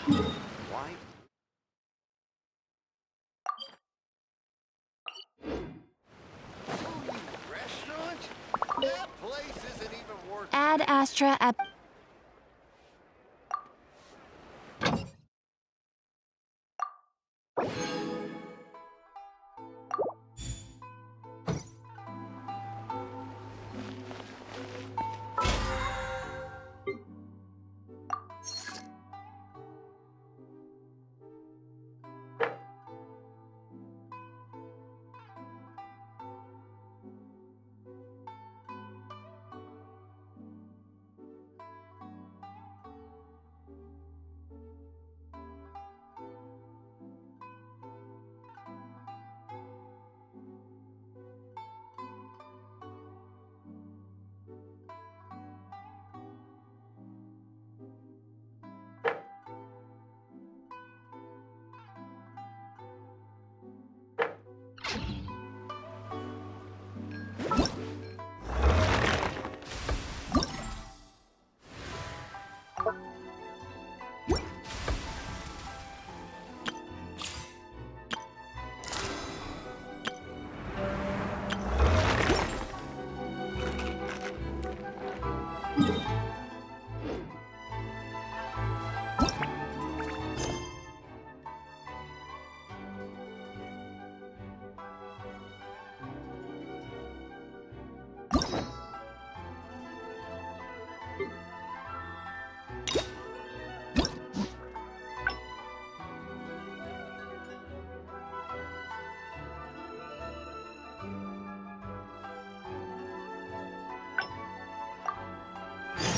Why? Ooh, restaurant? That place isn't even worth. Add Astra at...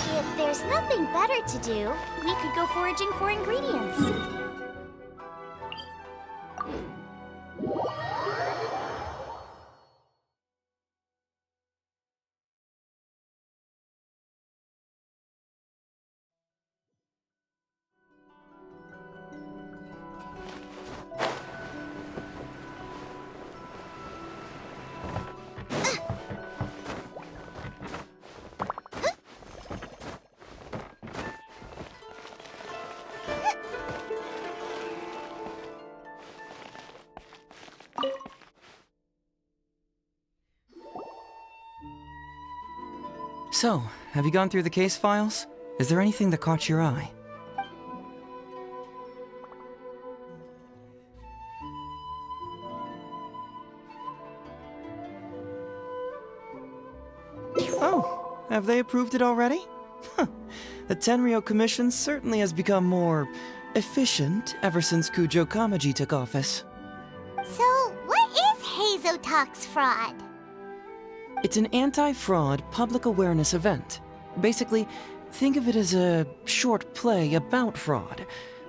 If there's nothing better to do, we could go foraging for ingredients. So, have you gone through the case files? Is there anything that caught your eye? Oh, have they approved it already? Huh. The Tenryo Commission certainly has become more efficient ever since Kujo Kamaji took office. So, what is Heizou Talks fraud? It's an anti-fraud public awareness event. Basically, think of it as a short play about fraud.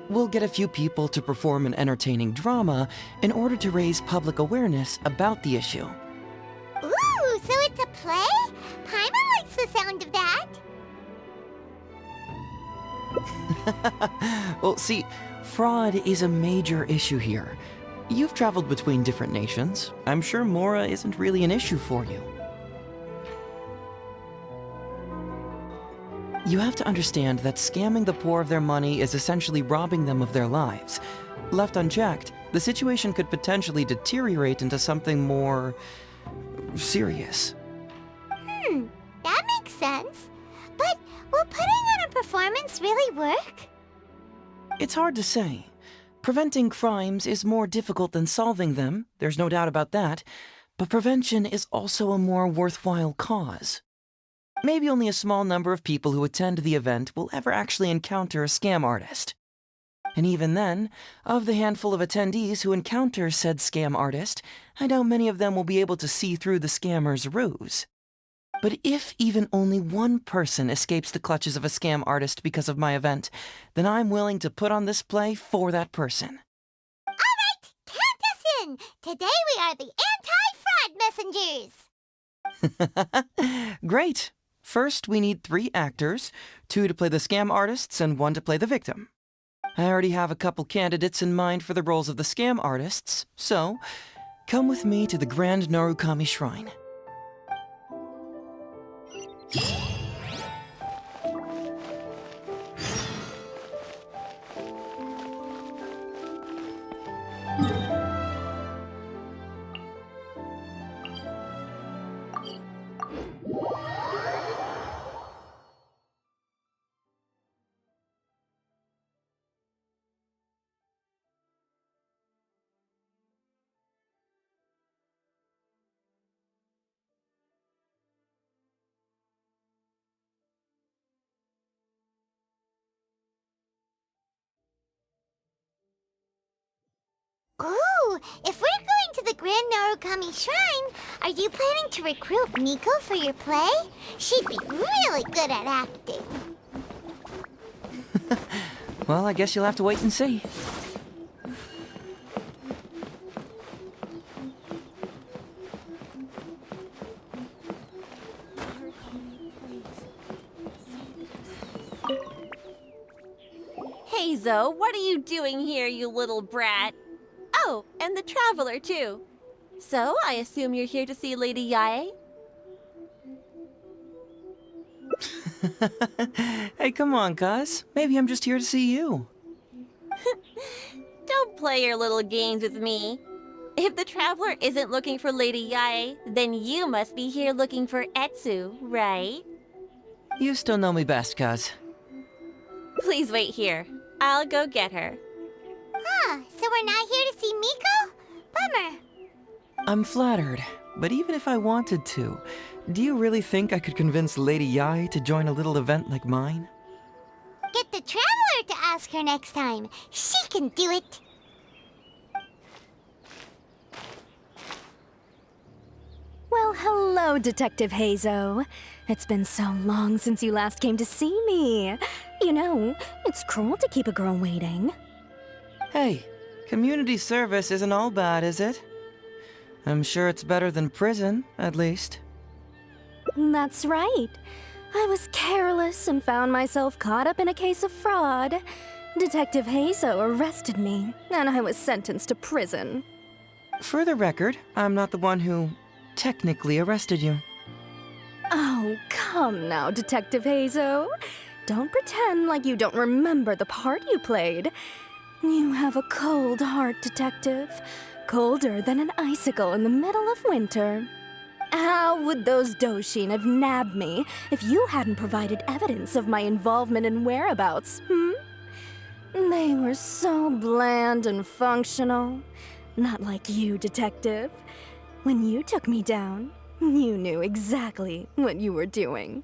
We'll get a few people to perform an entertaining drama in order to raise public awareness about the issue. Ooh, so it's a play? Paimon likes the sound of that. Well, see, fraud is a major issue here. You've traveled between different nations. I'm sure Mora isn't really an issue for you. You have to understand that scamming the poor of their money is essentially robbing them of their lives. Left unchecked, the situation could potentially deteriorate into something more serious. That makes sense. But will putting on a performance really work? It's hard to say. Preventing crimes is more difficult than solving them, there's no doubt about that, but prevention is also a more worthwhile cause. Maybe only a small number of people who attend the event will ever actually encounter a scam artist. And even then, of the handful of attendees who encounter said scam artist, I doubt many of them will be able to see through the scammer's ruse. But if even only one person escapes the clutches of a scam artist because of my event, then I'm willing to put on this play for that person. All right, count us in. Today we are the anti-fraud messengers. Great. First, we need 3 actors, 2 to play the scam artists and 1 to play the victim. I already have a couple candidates in mind for the roles of the scam artists, so come with me to the Grand Narukami Shrine. Ooh, if we're going to the Grand Narukami Shrine, are you planning to recruit Miko for your play? She'd be really good at acting. Well, I guess you'll have to wait and see. Heizou, what are you doing here, you little brat? Oh, and the Traveler, too. So, I assume you're here to see Lady Yae? Hey, come on, cuz. Maybe I'm just here to see you. Don't play your little games with me. If the Traveler isn't looking for Lady Yae, then you must be here looking for Etsu, right? You still know me best, cuz. Please wait here. I'll go get her. Huh, so we're not here to see Miko? Bummer. I'm flattered, but even if I wanted to, do you really think I could convince Lady Yae to join a little event like mine? Get the Traveler to ask her next time. She can do it. Well, hello, Detective Heizou. It's been so long since you last came to see me. You know, it's cruel to keep a girl waiting. Hey, community service isn't all bad, is it? I'm sure it's better than prison, at least. That's right. I was careless and found myself caught up in a case of fraud. Detective Heizou arrested me, and I was sentenced to prison. For the record, I'm not the one who technically arrested you. Oh, come now, Detective Heizou. Don't pretend like you don't remember the part you played. You have a cold heart, Detective. Colder than an icicle in the middle of winter. How would those Doshin have nabbed me if you hadn't provided evidence of my involvement and whereabouts, They were so bland and functional. Not like you, Detective. When you took me down, you knew exactly what you were doing.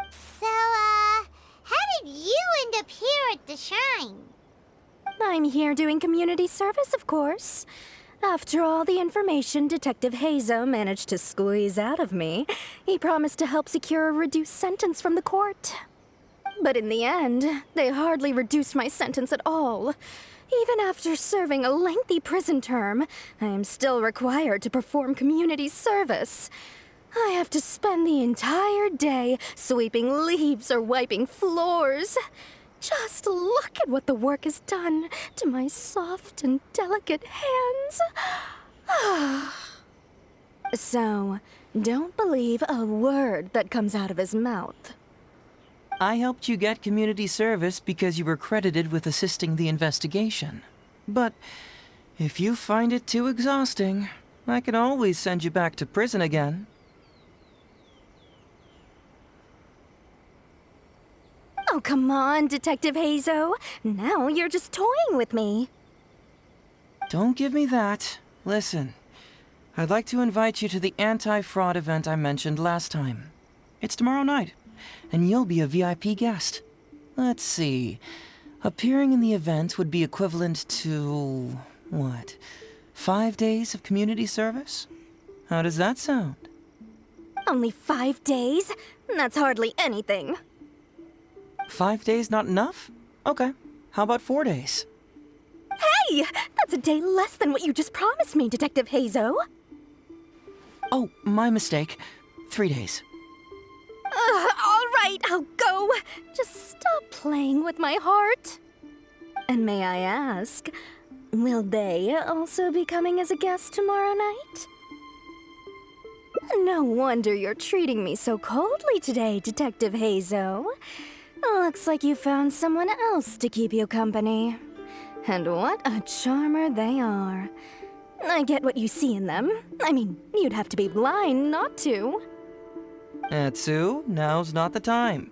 So, how did you end up here at the shrine? I'm here doing community service, of course. After all the information Detective Heizou managed to squeeze out of me, he promised to help secure a reduced sentence from the court. But in the end, they hardly reduced my sentence at all. Even after serving a lengthy prison term, I am still required to perform community service. I have to spend the entire day sweeping leaves or wiping floors. Just look at what the work has done to my soft and delicate hands. So, don't believe a word that comes out of his mouth. I helped you get community service because you were credited with assisting the investigation. But if you find it too exhausting, I can always send you back to prison again. Oh, come on, Detective Heizou. Now you're just toying with me. Don't give me that. Listen, I'd like to invite you to the anti-fraud event I mentioned last time. It's tomorrow night, and you'll be a VIP guest. Let's see. Appearing in the event would be equivalent to, what, 5 days of community service? How does that sound? Only 5 days? That's hardly anything. 5 days not enough? Okay. How about 4 days? Hey! That's a day less than what you just promised me, Detective Heizou. Oh, my mistake. 3 days. All right, I'll go. Just stop playing with my heart. And may I ask, will they also be coming as a guest tomorrow night? No wonder you're treating me so coldly today, Detective Heizou. Looks like you found someone else to keep you company. And what a charmer they are. I get what you see in them. I mean, you'd have to be blind not to. Etsu, now's not the time.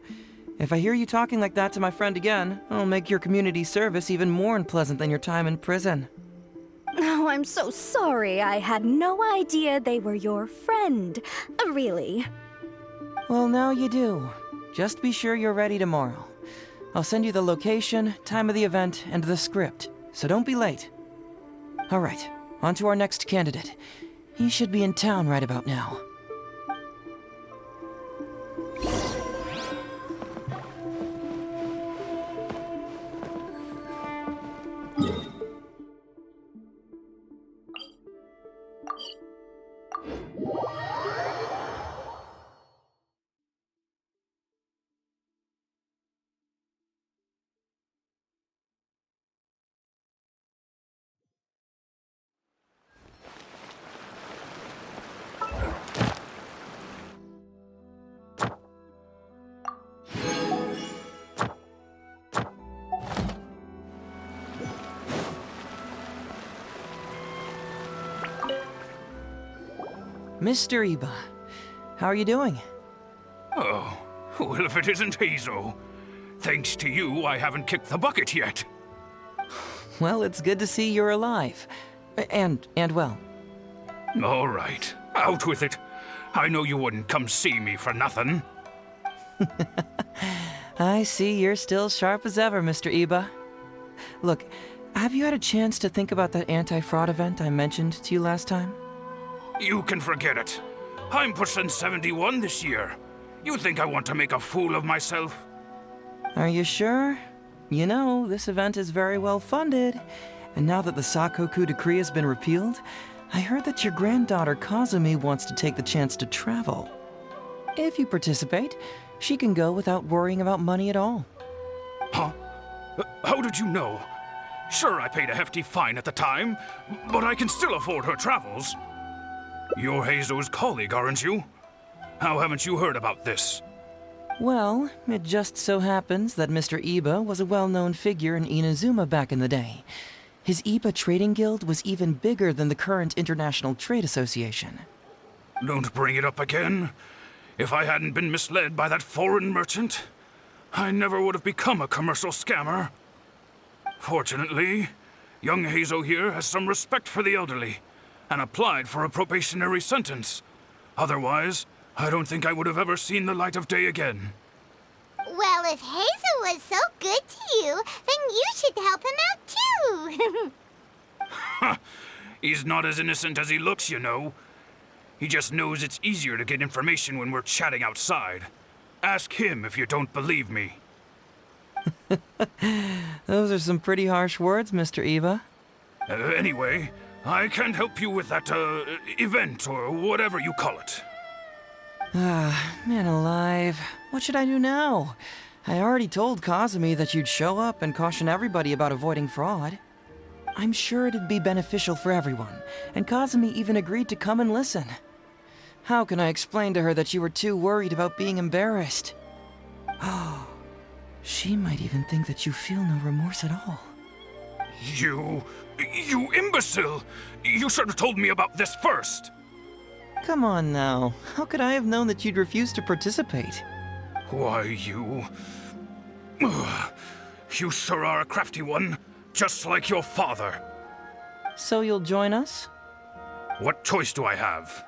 If I hear you talking like that to my friend again, I'll make your community service even more unpleasant than your time in prison. Oh, I'm so sorry. I had no idea they were your friend. Really. Well, now you do. Just be sure you're ready tomorrow. I'll send you the location, time of the event, and the script, so don't be late. All right, on to our next candidate. He should be in town right about now. Mr. Iba, how are you doing? Oh, well, if it isn't Heizou. Thanks to you, I haven't kicked the bucket yet. Well, it's good to see you're alive. And well. All right, out with it. I know you wouldn't come see me for nothing. I see you're still sharp as ever, Mr. Iba. Look, have you had a chance to think about that anti-fraud event I mentioned to you last time? You can forget it. I'm pushing 71 this year. You think I want to make a fool of myself? Are you sure? You know, this event is very well funded. And now that the Sakoku decree has been repealed, I heard that your granddaughter Kazumi wants to take the chance to travel. If you participate, she can go without worrying about money at all. Huh? How did you know? Sure, I paid a hefty fine at the time, but I can still afford her travels. You're Heizou's colleague, aren't you? How haven't you heard about this? Well, it just so happens that Mr. Iba was a well-known figure in Inazuma back in the day. His Iba Trading Guild was even bigger than the current International Trade Association. Don't bring it up again. If I hadn't been misled by that foreign merchant, I never would have become a commercial scammer. Fortunately, young Heizou here has some respect for the elderly and applied for a probationary sentence. Otherwise, I don't think I would have ever seen the light of day again. Well, if Heizou was so good to you, then you should help him out too. He's not as innocent as he looks, you know. He just knows it's easier to get information when we're chatting outside. Ask him if you don't believe me. Those are some pretty harsh words, Mr. Iba. Anyway, I can't help you with that, event or whatever you call it. Man alive. What should I do now? I already told Kazumi that you'd show up and caution everybody about avoiding fraud. I'm sure it'd be beneficial for everyone, and Kazumi even agreed to come and listen. How can I explain to her that you were too worried about being embarrassed? Oh, she might even think that you feel no remorse at all. You imbecile! You should have told me about this first! Come on now. How could I have known that you'd refuse to participate? Why, you... You sure are a crafty one, just like your father. So you'll join us? What choice do I have?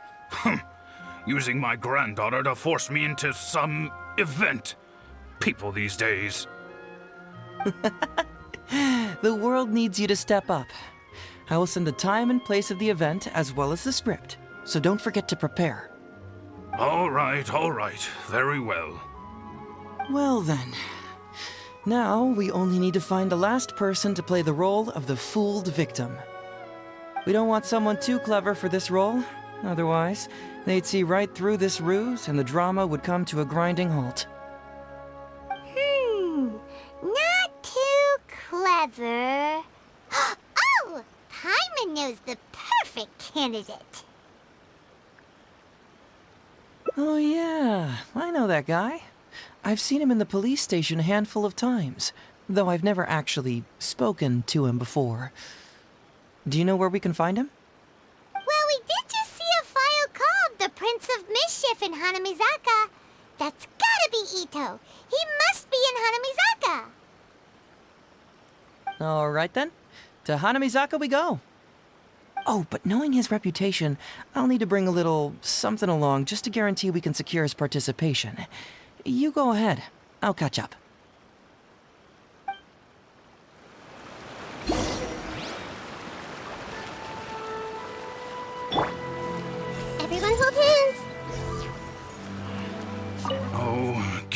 Using my granddaughter to force me into some event. People these days. The world needs you to step up. I will send the time and place of the event as well as the script, so don't forget to prepare. All right, very well. Well then. Now we only need to find the last person to play the role of the fooled victim. We don't want someone too clever for this role, otherwise they'd see right through this ruse and the drama would come to a grinding halt. Not too clever. Oh! Paimon knows the perfect candidate. Oh yeah, I know that guy. I've seen him in the police station a handful of times, though I've never actually spoken to him before. Do you know where we can find him? Well, we did just see a file called The Prince of Mischief in Hanamizaka. That's gotta be Ito. He must be in Hanamizaka. All right then. To Hanamizaka we go. Oh, but knowing his reputation, I'll need to bring a little something along just to guarantee we can secure his participation. You go ahead. I'll catch up.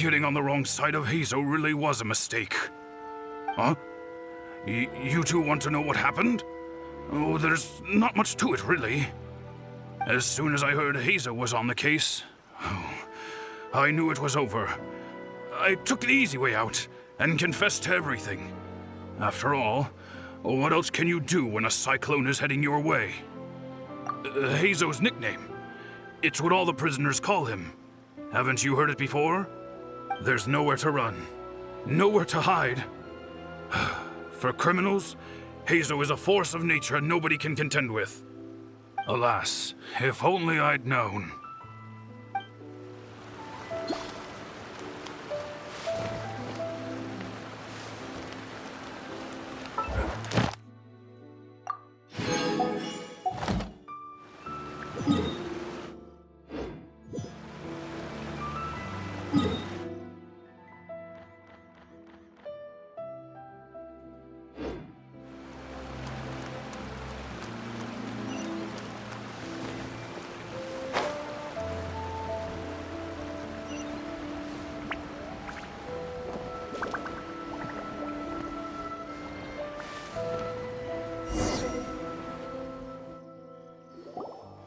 Getting on the wrong side of Heizou really was a mistake. Huh? You two want to know what happened? Oh, there's not much to it, really. As soon as I heard Heizou was on the case, I knew it was over. I took the easy way out and confessed to everything. After all, what else can you do when a cyclone is heading your way? Heizou's nickname. It's what all the prisoners call him. Haven't you heard it before? There's nowhere to run, nowhere to hide. For criminals, Heizou is a force of nature nobody can contend with. Alas, if only I'd known.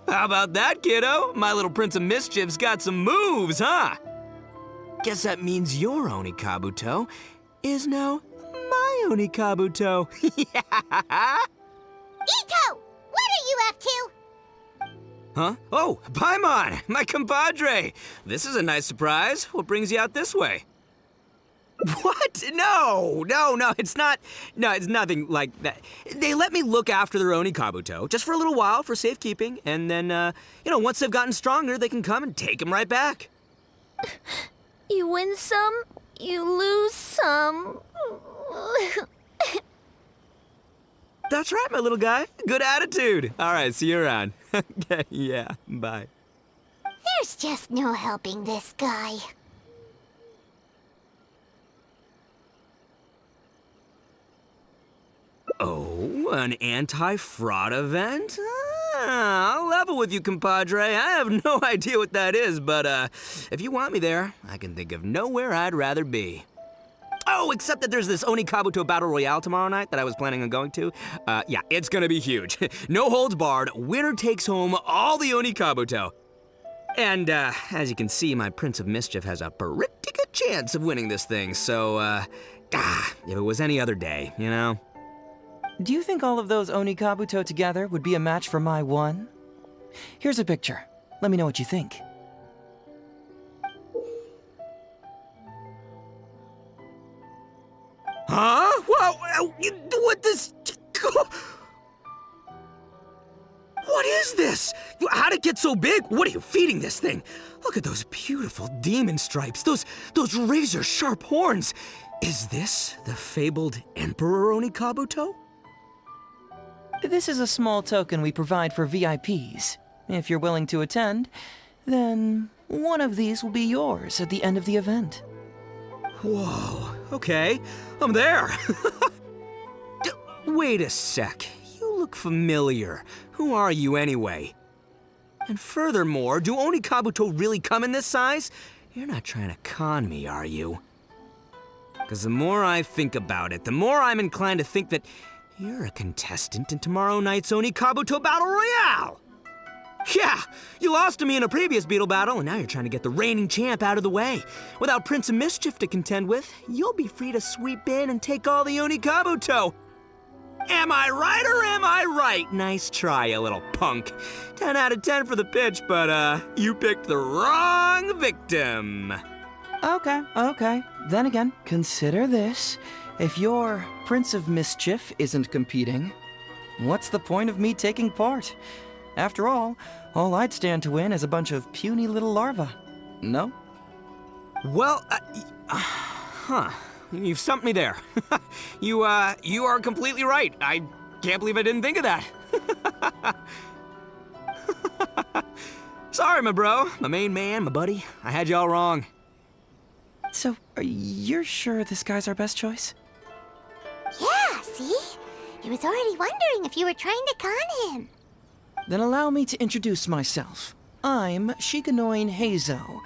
How about that, kiddo? My little Prince of Mischief's got some moves, huh? Guess that means your Onikabuto is now my Onikabuto. Yeah! Ito! What are you up to? Huh? Oh, Paimon, my compadre. This is a nice surprise. What brings you out this way? What? No, it's not. No, it's nothing like that. They let me look after their Onikabuto just for a little while for safekeeping, and then, once they've gotten stronger, they can come and take them right back. You win some, you lose some. That's right, my little guy. Good attitude. All right, see you around. Okay, yeah, bye. There's just no helping this guy. Oh, an anti-fraud event? I'll level with you, compadre. I have no idea what that is, but if you want me there, I can think of nowhere I'd rather be. Oh, except that there's this Onikabuto Battle Royale tomorrow night that I was planning on going to. Yeah, it's gonna be huge. No holds barred, winner takes home all the Onikabuto. And as you can see, my Prince of Mischief has a pretty good chance of winning this thing, so if it was any other day, you know? Do you think all of those Onikabuto together would be a match for my one? Here's a picture. Let me know what you think. Huh? Whoa, what this? What is this? How'd it get so big? What are you feeding this thing? Look at those beautiful demon stripes, those razor-sharp horns. Is this the fabled Emperor Onikabuto? This is a small token we provide for VIPs. If you're willing to attend, then one of these will be yours at the end of the event. Whoa, okay, I'm there. Wait a sec, you look familiar. Who are you anyway? And furthermore, do Onikabuto really come in this size? You're not trying to con me, are you? Because the more I think about it, the more I'm inclined to think that you're a contestant in tomorrow night's Onikabuto Battle Royale! Yeah, you lost to me in a previous Beetle battle, and now you're trying to get the reigning champ out of the way. Without Prince of Mischief to contend with, you'll be free to sweep in and take all the Onikabuto. Am I right or am I right? Nice try, you little punk. 10 out of 10 for the pitch, but you picked the wrong victim. Okay. Then again, consider this. If your Prince of Mischief isn't competing, what's the point of me taking part? After all I'd stand to win is a bunch of puny little larvae. No? Well, you've stumped me there. You are completely right. I can't believe I didn't think of that. Sorry, my bro, my main man, my buddy. I had you all wrong. So, you're sure this guy's our best choice? Yeah, see? I was already wondering if you were trying to con him. Then allow me to introduce myself. I'm Shikanoin Heizou.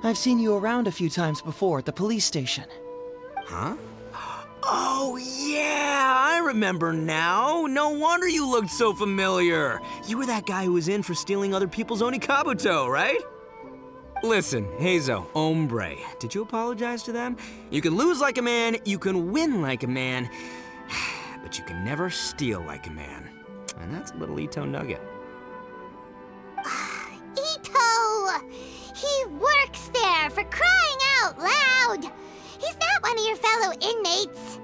I've seen you around a few times before at the police station. Huh? Oh, yeah, I remember now. No wonder you looked so familiar. You were that guy who was in for stealing other people's Onikabuto, right? Listen, Heizou, hombre, did you apologize to them? You can lose like a man, you can win like a man, but you can never steal like a man. And that's a little Ito nugget. Ito! He works there, for crying out loud! He's not one of your fellow inmates.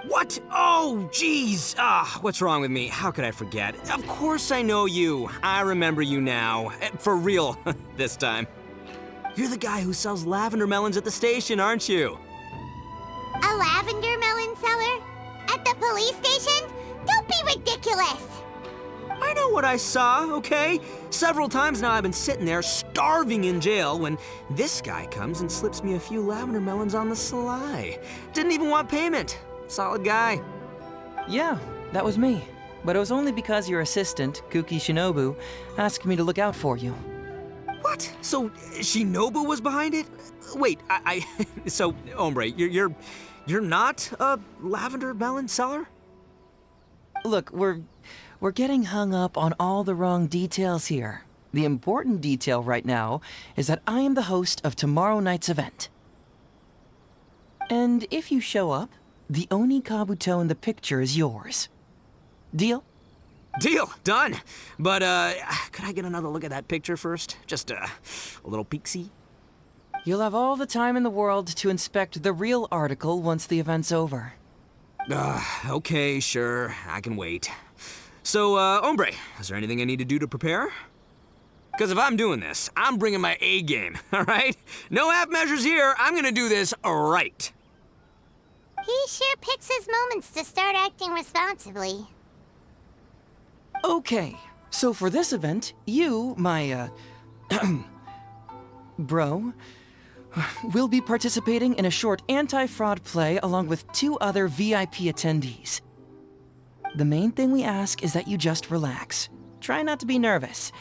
What? Oh, jeez. What's wrong with me? How could I forget? Of course I know you. I remember you now. For real, this time. You're the guy who sells lavender melons at the station, aren't you? A lavender melon seller? At the police station? Don't be ridiculous! I know what I saw, okay? Several times now I've been sitting there starving in jail when this guy comes and slips me a few lavender melons on the sly. Didn't even want payment. Solid guy. Yeah, that was me. But it was only because your assistant, Kuki Shinobu, asked me to look out for you. What? So Shinobu was behind it? Wait, so hombre, you're not a lavender melon seller? Look, we're getting hung up on all the wrong details here. The important detail right now is that I am the host of tomorrow night's event. And if you show up, the Oni Kabuto in the picture is yours. Deal? Deal, done. But, could I get another look at that picture first? Just, a little peek-see? You'll have all the time in the world to inspect the real article once the event's over. Okay, sure, I can wait. So, hombre, is there anything I need to do to prepare? Because if I'm doing this, I'm bringing my A game, all right? No half measures here, I'm gonna do this right. He sure picks his moments to start acting responsibly. Okay, so for this event, you, my, bro, will be participating in a short anti-fraud play along with 2 other VIP attendees. The main thing we ask is that you just relax. Try not to be nervous.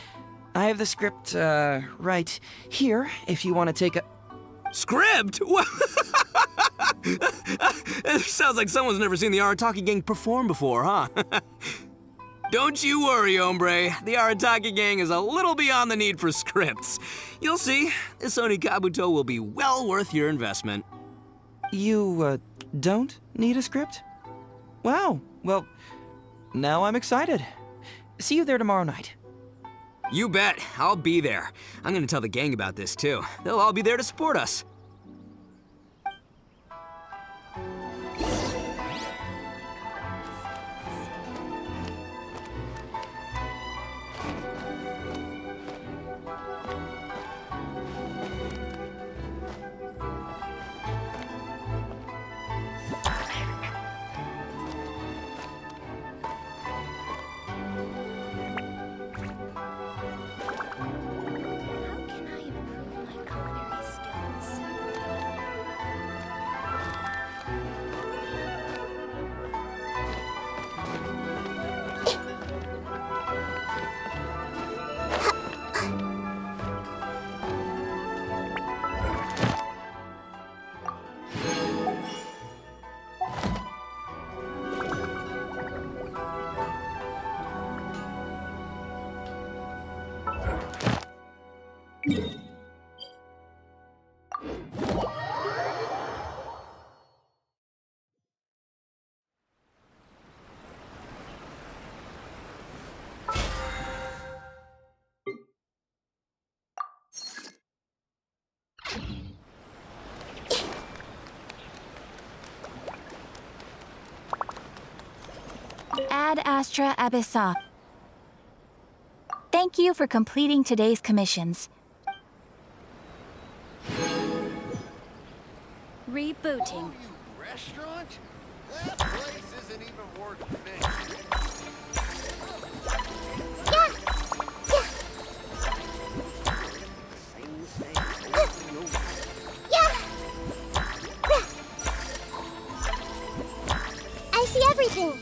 I have the script, right here, if you want to take a... Script? What? It sounds like someone's never seen the Arataki Gang perform before, huh? Don't you worry, hombre. The Arataki Gang is a little beyond the need for scripts. You'll see, this Onikabuto will be well worth your investment. You, don't need a script? Wow, well, now I'm excited. See you there tomorrow night. You bet, I'll be there. I'm gonna tell the gang about this too. They'll all be there to support us. Ad Astra Abyssa. Thank you for completing today's commissions. Rebooting. Oh, you restaurant? That place isn't even worth mentioning. I see everything.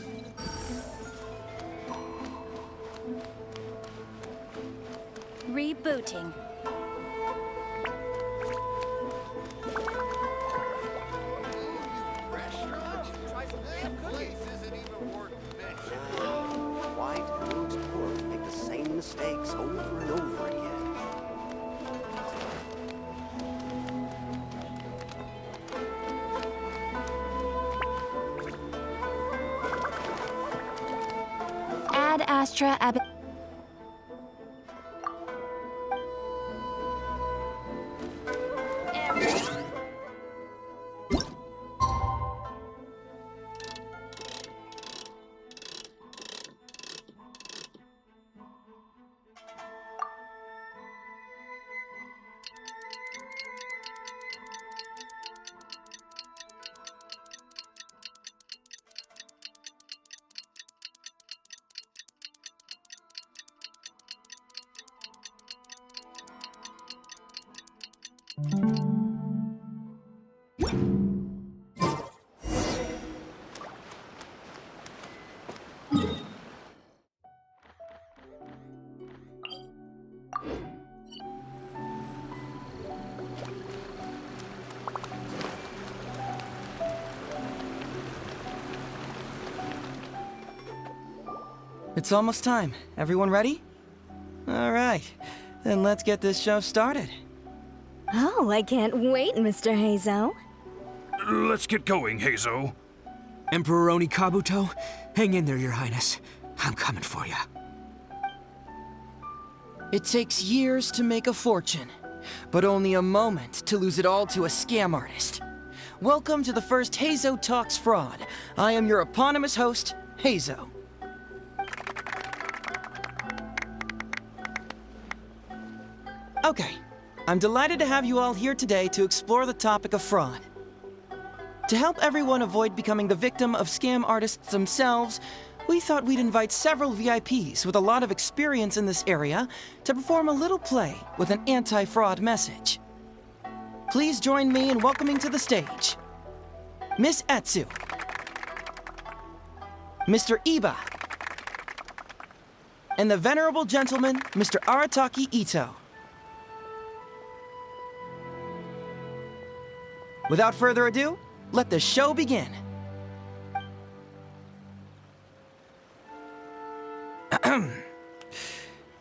Rebooting. Ad Astra Ab... It's almost time. Everyone ready? All right, then let's get this show started. Oh, I can't wait, Mr. Heizou. Let's get going, Heizou. Emperor Oni Kabuto, hang in there, Your Highness. I'm coming for you. It takes years to make a fortune, but only a moment to lose it all to a scam artist. Welcome to the first Heizou Talks Fraud. I am your eponymous host, Heizou. Okay, I'm delighted to have you all here today to explore the topic of fraud. To help everyone avoid becoming the victim of scam artists themselves, we thought we'd invite several VIPs with a lot of experience in this area to perform a little play with an anti-fraud message. Please join me in welcoming to the stage Miss Heizou, Mr. Iba, and the venerable gentleman, Mr. Arataki Ito. Without further ado, let the show begin.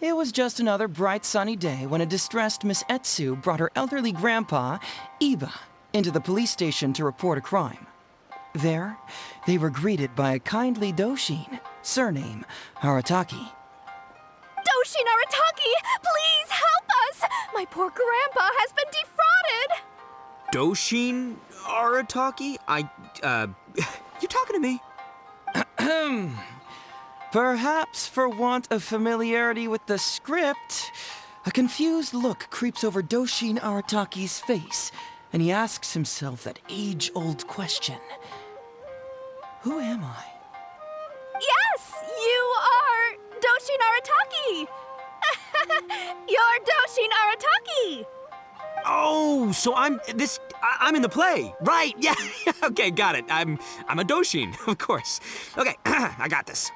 It was just another bright sunny day when a distressed Miss Heizou brought her elderly grandpa, Iba, into the police station to report a crime. There, they were greeted by a kindly Doshin, surname Arataki. Doshin Arataki, please help us! My poor grandpa has been defrauded! Doshin Arataki? You talking to me? Perhaps for want of familiarity with the script, a confused look creeps over Doshin Arataki's face, and he asks himself that age-old question. Who am I? Yes, you are Doshin Arataki! You're Doshin Arataki! Oh, so I'm in the play. Right, yeah. Okay, got it. I'm a Doshin, of course. Okay, I got this.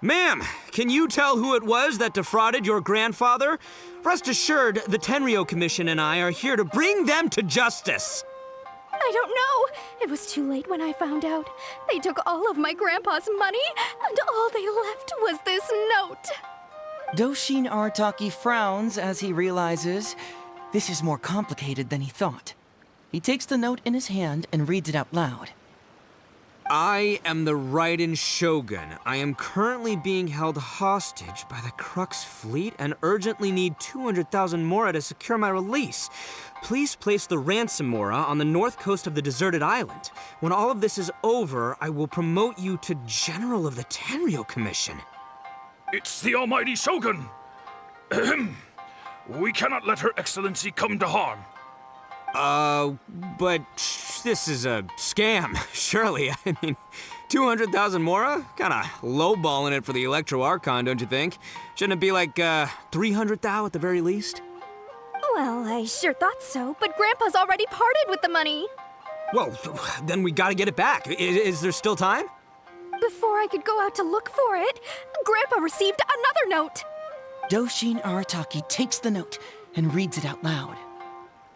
Ma'am, can you tell who it was that defrauded your grandfather? Rest assured, the Tenryo Commission and I are here to bring them to justice. I don't know. It was too late when I found out. They took all of my grandpa's money, and all they left was this note. Doshin Arataki frowns as he realizes this is more complicated than he thought. He takes the note in his hand and reads it out loud. I am the Raiden Shogun. I am currently being held hostage by the Crux fleet and urgently need 200,000 mora to secure my release. Please place the ransom mora on the north coast of the deserted island. When all of this is over, I will promote you to General of the Tenryo Commission. It's the almighty Shogun. Ahem. We cannot let Her Excellency come to harm. But this is a scam, surely. I mean, 200,000 mora? Kinda lowballing it for the Electro Archon, don't you think? Shouldn't it be like, 300,000 at the very least? Well, I sure thought so, but Grandpa's already parted with the money. Well, then we gotta get it back. Is there still time? Before I could go out to look for it, Grandpa received another note. Doshin Arataki takes the note and reads it out loud.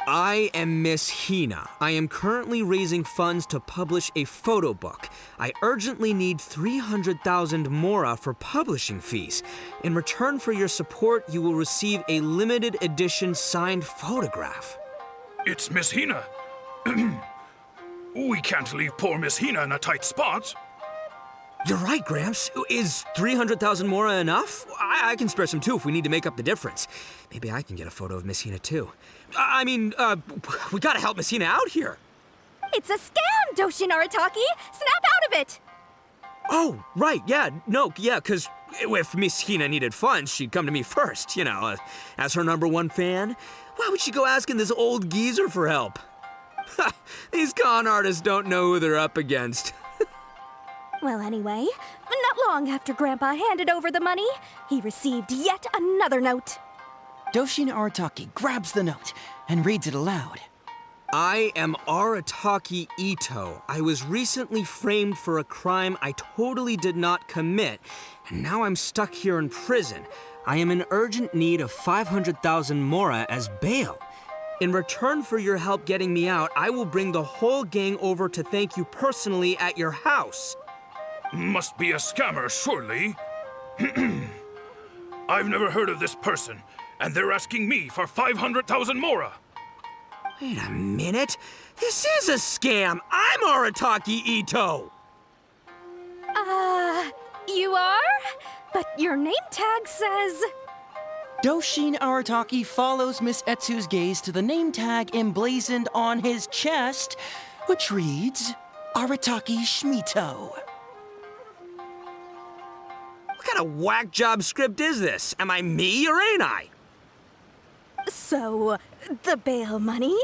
I am Miss Hina. I am currently raising funds to publish a photo book. I urgently need 300,000 mora for publishing fees. In return for your support, you will receive a limited edition signed photograph. It's Miss Hina. We can't leave poor Miss Hina in a tight spot. You're right, Gramps. Is 300,000 mora enough? I can spare some too if we need to make up the difference. Maybe I can get a photo of Miss Hina too. We gotta help Miss Hina out here. It's a scam, Doshin Arataki! Snap out of it! Oh, right, because if Miss Hina needed funds, she'd come to me first, as her #1 fan. Why would she go asking this old geezer for help? These con artists don't know who they're up against. Well, anyway, not long after Grandpa handed over the money, he received yet another note. Doshin Arataki grabs the note and reads it aloud. I am Arataki Ito. I was recently framed for a crime I totally did not commit, and now I'm stuck here in prison. I am in urgent need of 500,000 mora as bail. In return for your help getting me out, I will bring the whole gang over to thank you personally at your house. Must be a scammer, surely. I've never heard of this person, and they're asking me for 500,000 mora. Wait a minute. This is a scam. I'm Arataki Ito. You are? But your name tag says... Doshin Arataki follows Miss Etsu's gaze to the name tag emblazoned on his chest, which reads, Arataki Shmito. What kind of whack job script is this? Am I me or ain't I? So, the bail money?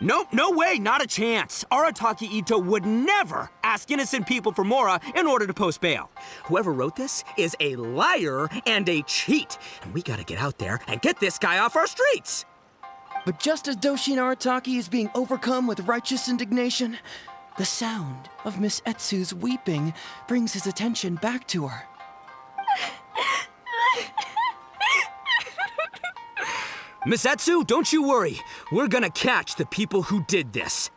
Nope, no way, not a chance. Arataki Ito would never ask innocent people for mora in order to post bail. Whoever wrote this is a liar and a cheat, and we gotta get out there and get this guy off our streets. But just as Doshin Arataki is being overcome with righteous indignation, the sound of Miss Etsu's weeping brings his attention back to her. Miss Etsu, don't you worry. We're gonna catch the people who did this.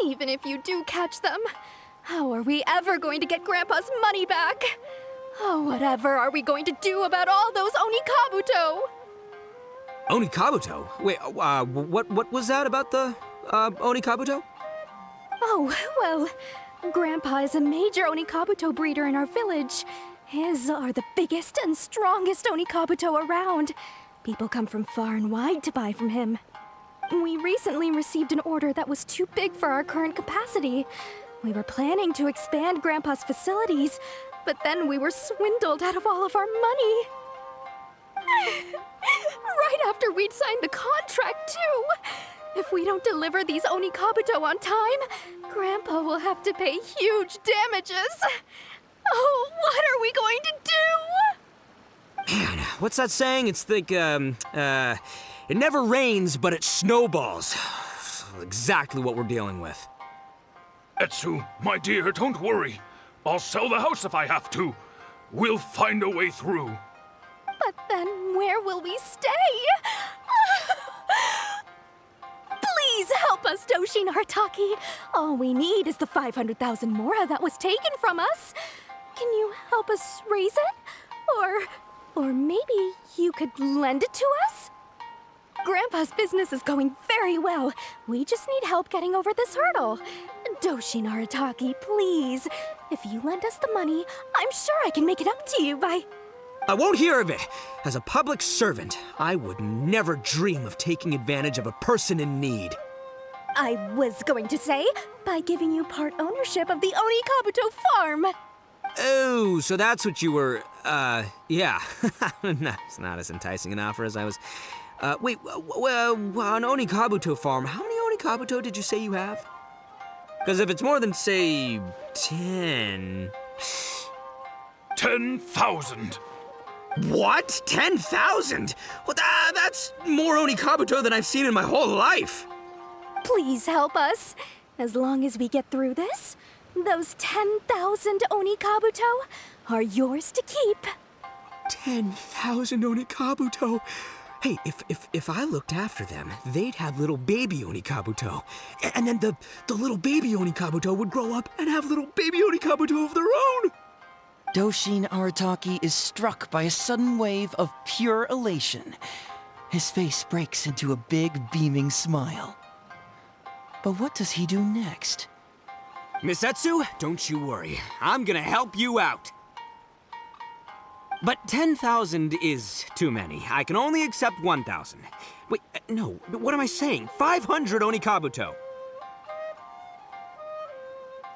Even if you do catch them, how are we ever going to get Grandpa's money back? Oh, whatever are we going to do about all those Onikabuto? Onikabuto? Wait, what was that about the, Onikabuto? Oh, well, Grandpa is a major Onikabuto breeder in our village. His are the biggest and strongest Onikabuto around. People come from far and wide to buy from him. We recently received an order that was too big for our current capacity. We were planning to expand Grandpa's facilities, but then we were swindled out of all of our money. Right after we'd signed the contract, too. If we don't deliver these Onikabuto on time, Grandpa will have to pay huge damages. Oh, what are we going to do? Man, what's that saying? It's like, it never rains, but it snowballs. Exactly what we're dealing with. Etsu, my dear, don't worry. I'll sell the house if I have to. We'll find a way through. But then where will we stay? Please help us, Doshin Arataki. All we need is the 500,000 mora that was taken from us. Can you help us raise it? Or maybe you could lend it to us? Grandpa's business is going very well. We just need help getting over this hurdle. Doshin Arataki, please. If you lend us the money, I'm sure I can make it up to you by... I won't hear of it. As a public servant, I would never dream of taking advantage of a person in need. I was going to say, by giving you part ownership of the Onikabuto farm. Oh, so that's what you were, yeah. It's not as enticing an offer as I was... wait, an Onikabuto farm, how many Onikabuto did you say you have? Because if it's more than, say, 10... 10,000. What? 10,000? Well, that's more Onikabuto than I've seen in my whole life. Please help us. As long as we get through this, those 10,000 Onikabuto are yours to keep. 10,000 Onikabuto? Hey, if I looked after them, they'd have little baby Onikabuto. And then the little baby Onikabuto would grow up and have little baby Onikabuto of their own. Doshin Arataki is struck by a sudden wave of pure elation. His face breaks into a big, beaming smile. But what does he do next? Miss Heizou, don't you worry. I'm gonna help you out. But 10,000 is too many. I can only accept 1,000. Wait, no, what am I saying? 500 Onikabuto.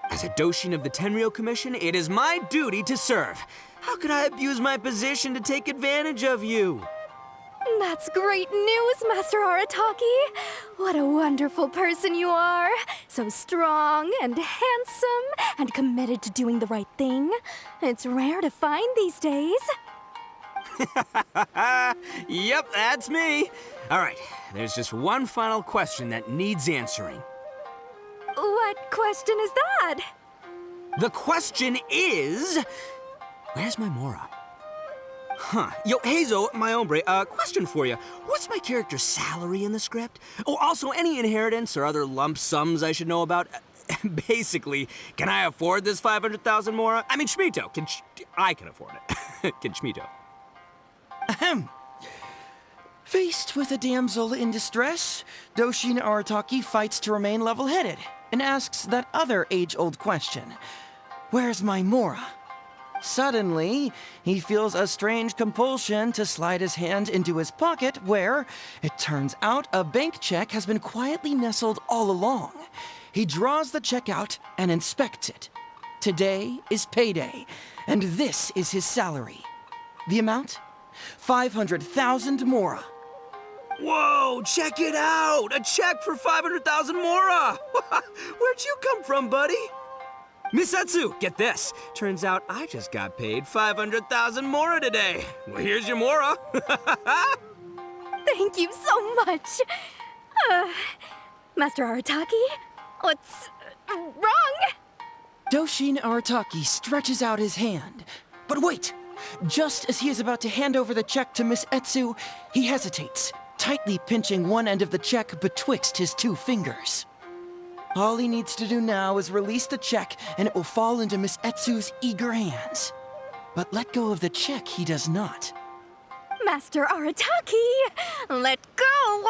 As a Doshin of the Tenryou Commission, it is my duty to serve. How could I abuse my position to take advantage of you? That's great news, Master Arataki. What a wonderful person you are. So strong and handsome and committed to doing the right thing. It's rare to find these days. Yep, that's me. All right, there's just one final question that needs answering. What question is that? The question is, where's my Mora? Huh. Yo, Heizou, my hombre, question for you. What's my character's salary in the script? Oh, also, any inheritance or other lump sums I should know about? Basically, can I afford this 500,000 Mora? I mean, Shmito, I can afford it. Can Shmito? Ahem. Faced with a damsel in distress, Doshin Arataki fights to remain level-headed and asks that other age-old question. Where's my Mora? Suddenly, he feels a strange compulsion to slide his hand into his pocket where, it turns out, a bank check has been quietly nestled all along. He draws the check out and inspects it. Today is payday, and this is his salary. The amount? 500,000 Mora. Whoa, check it out! A check for 500,000 Mora! Where'd you come from, buddy? Miss Heizou, get this. Turns out I just got paid 500,000 Mora today. Well, here's your Mora. Thank you so much. Master Arataki, what's wrong? Doshin Arataki stretches out his hand. But wait! Just as he is about to hand over the check to Miss Heizou, he hesitates, tightly pinching one end of the check betwixt his two fingers. All he needs to do now is release the check, and it will fall into Miss Heizou's eager hands. But let go of the check he does not. Master Arataki, let go!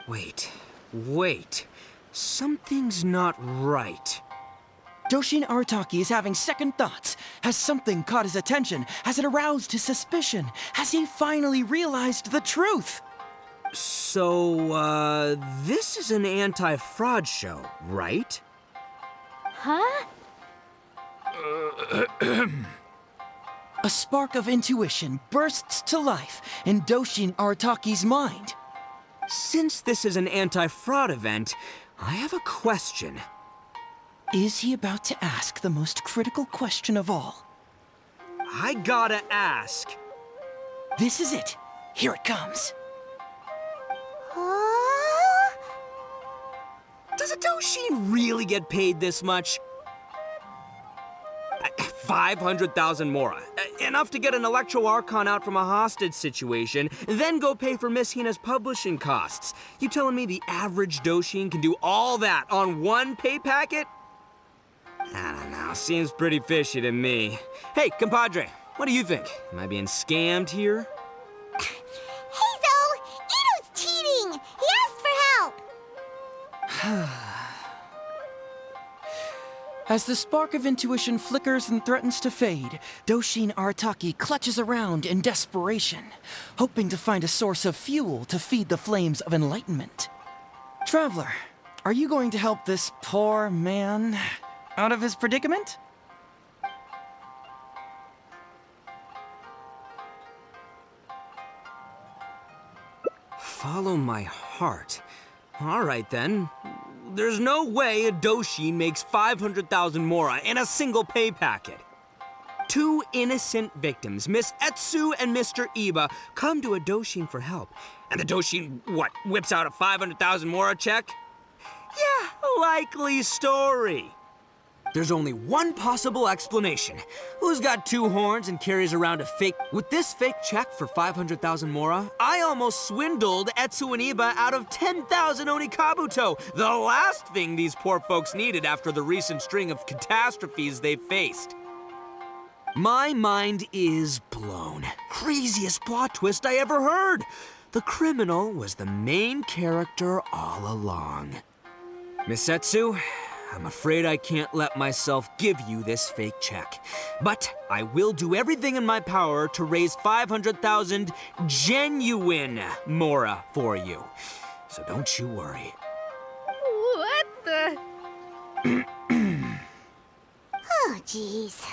Wait. Something's not right. Doshin Arataki is having second thoughts. Has something caught his attention? Has it aroused his suspicion? Has he finally realized the truth? So, this is an anti-fraud show, right? Huh? A spark of intuition bursts to life in Doshin Arataki's mind. Since this is an anti-fraud event, I have a question. Is he about to ask the most critical question of all? I gotta ask. This is it. Here it comes. Huh? Does a Doshin really get paid this much? 500,000 Mora. Enough to get an Electro Archon out from a hostage situation, then go pay for Miss Hina's publishing costs. You telling me the average Doshin can do all that on one pay packet? I don't know, seems pretty fishy to me. Hey, compadre, what do you think? Am I being scammed here? Heizou! Ito's cheating! He asked for help! As the spark of intuition flickers and threatens to fade, Doshin Arataki clutches around in desperation, hoping to find a source of fuel to feed the flames of enlightenment. Traveler, are you going to help this poor man out of his predicament? Follow my heart. All right, then. There's no way a Doshin makes 500,000 Mora in a single pay packet. Two innocent victims, Miss Heizou and Mr. Iba, come to a Doshin for help. And the Doshin, whips out a 500,000 Mora check? Yeah, likely story. There's only one possible explanation. Who's got two horns and carries around a fake... With this fake check for 500,000 Mora, I almost swindled Heizou and Iba out of 10,000 Onikabuto, the last thing these poor folks needed after the recent string of catastrophes they faced. My mind is blown. Craziest plot twist I ever heard. The criminal was the main character all along. Miss Heizou, I'm afraid I can't let myself give you this fake check. But I will do everything in my power to raise 500,000 genuine Mora for you. So don't you worry. What the? Oh, jeez.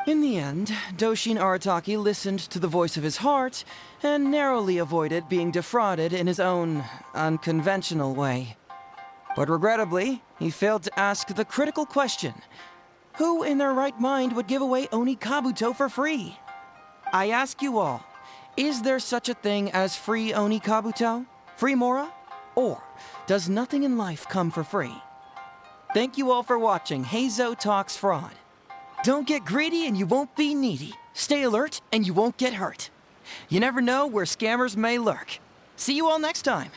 In the end, Doshin Arataki listened to the voice of his heart and narrowly avoided being defrauded in his own unconventional way. But regrettably, he failed to ask the critical question: who in their right mind would give away Oni Kabuto for free? I ask you all, is there such a thing as free Oni Kabuto? Free Mora? Or does nothing in life come for free? Thank you all for watching Heizou Talks Fraud. Don't get greedy and you won't be needy. Stay alert and you won't get hurt. You never know where scammers may lurk. See you all next time.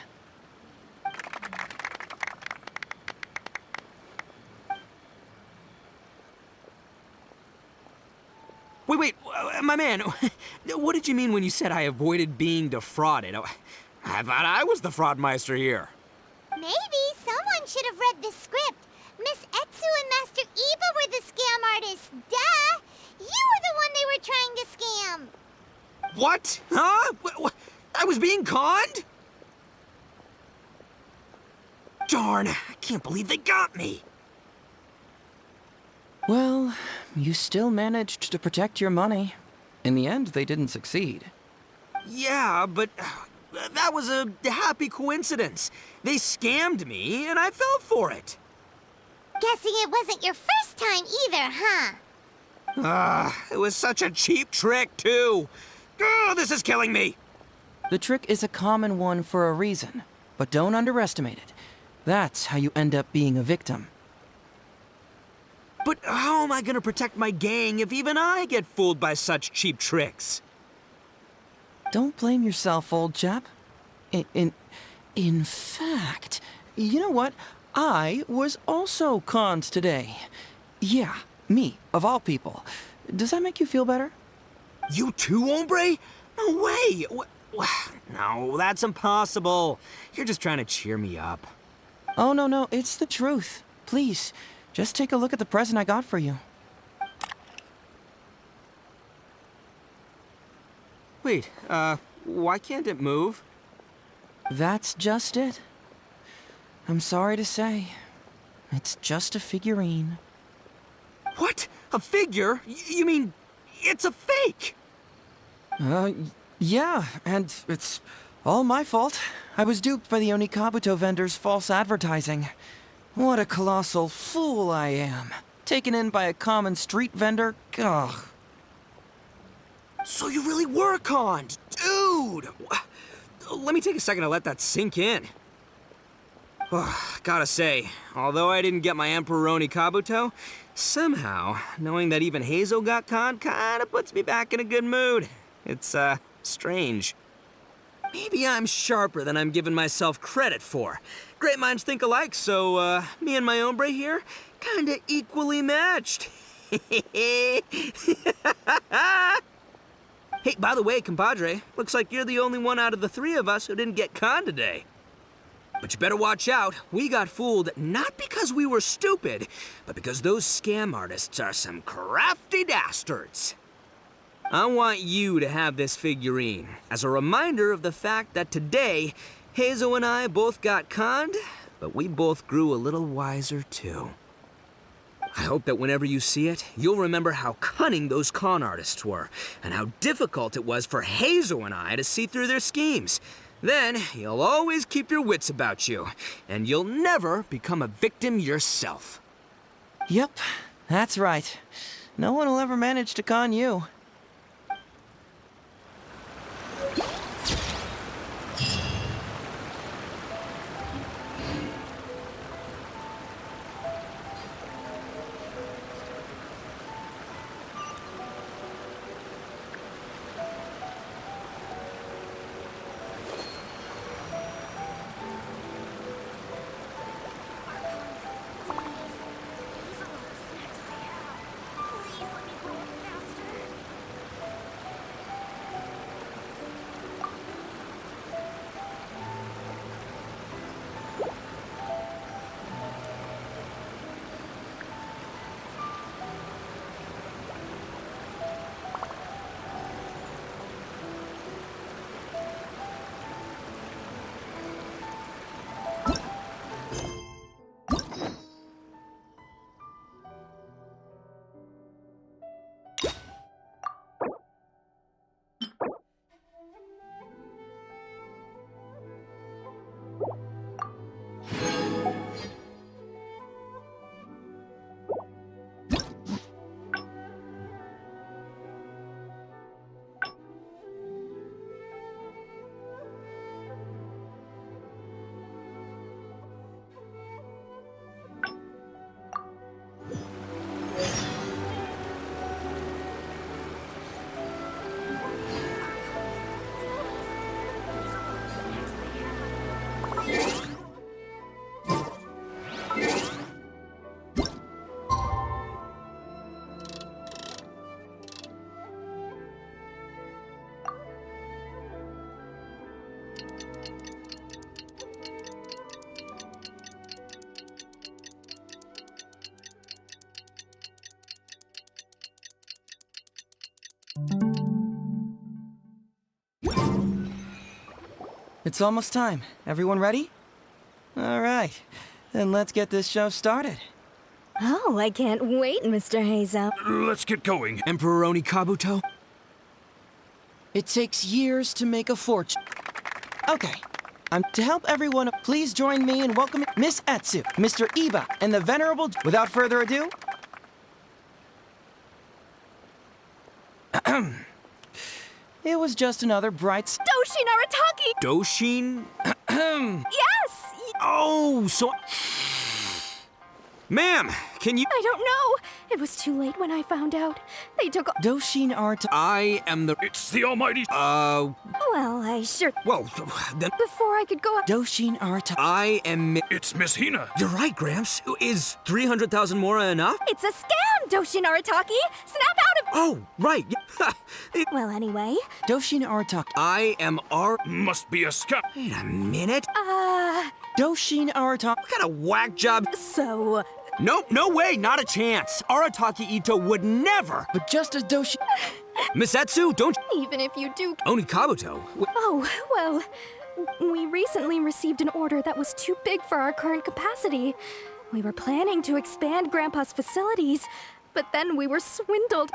Wait, my man, what did you mean when you said I avoided being defrauded? I thought I was the fraudmeister here. Maybe someone should have read the script. Miss Etsu and Master Iba were the scam artists. Duh! You were the one they were trying to scam. What? Huh? I was being conned? Darn, I can't believe they got me. Well, you still managed to protect your money. In the end, they didn't succeed. Yeah, but that was a happy coincidence. They scammed me, and I fell for it. Guessing it wasn't your first time either, huh? It was such a cheap trick, too. Oh, this is killing me. The trick is a common one for a reason, but don't underestimate it. That's how you end up being a victim. But how am I gonna protect my gang if even I get fooled by such cheap tricks? Don't blame yourself, old chap. In fact, you know what? I was also conned today. Yeah, me, of all people. Does that make you feel better? You too, hombre? No way! No, that's impossible. You're just trying to cheer me up. Oh, no, it's the truth. Please, just take a look at the present I got for you. Wait, why can't it move? That's just it. I'm sorry to say, it's just a figurine. What? A figure? You mean, it's a fake? Yeah, and it's all my fault. I was duped by the Onikabuto vendor's false advertising. What a colossal fool I am. Taken in by a common street vendor? Ugh. So you really were conned, dude! Let me take a second to let that sink in. Gotta say, although I didn't get my Emperor Onikabuto, somehow, knowing that even Heizou got conned kinda puts me back in a good mood. It's, strange. Maybe I'm sharper than I'm giving myself credit for. Great minds think alike, so, me and my hombre here, kinda equally matched. Hey, by the way, compadre, looks like you're the only one out of the three of us who didn't get conned today. But you better watch out. We got fooled not because we were stupid, but because those scam artists are some crafty dastards. I want you to have this figurine as a reminder of the fact that today, Heizou and I both got conned, but we both grew a little wiser too. I hope that whenever you see it, you'll remember how cunning those con artists were, and how difficult it was for Heizou and I to see through their schemes. Then, you'll always keep your wits about you, and you'll never become a victim yourself. Yep, that's right. No one will ever manage to con you. It's almost time. Everyone ready? All right. Then let's get this show started. Oh, I can't wait, Mr. Heizou. Let's get going. Emperor Oni Kabuto? It takes years to make a fortune. Okay. To help everyone, please join me in welcoming Miss Heizou, Mr. Iba, and the venerable... Without further ado... It was just another bright... Doshin Arataki! Doshin? Yes! Oh, so... Ma'am, can you... I don't know. It was too late when I found out. They took... Doshin Art... I am the... It's the almighty... Well, I sure... Well, then... Before I could go up... Doshin Art... I am... It's Miss Hina. You're right, Gramps. Is 300,000 mora enough? It's a scam, Doshin Arataki! Snap out of... Oh, right. Well, anyway... Doshin Artak... I am our... Must be a scam. Wait a minute. Doshin Artak... What kind of whack job? So... Nope, no way, not a chance. Arataki Ito would never. But just as Doshin... Miss Heizou, don't... Even if you do... Oni Kabuto? Oh, well... We recently received an order that was too big for our current capacity. We were planning to expand Grandpa's facilities, but then we were swindled.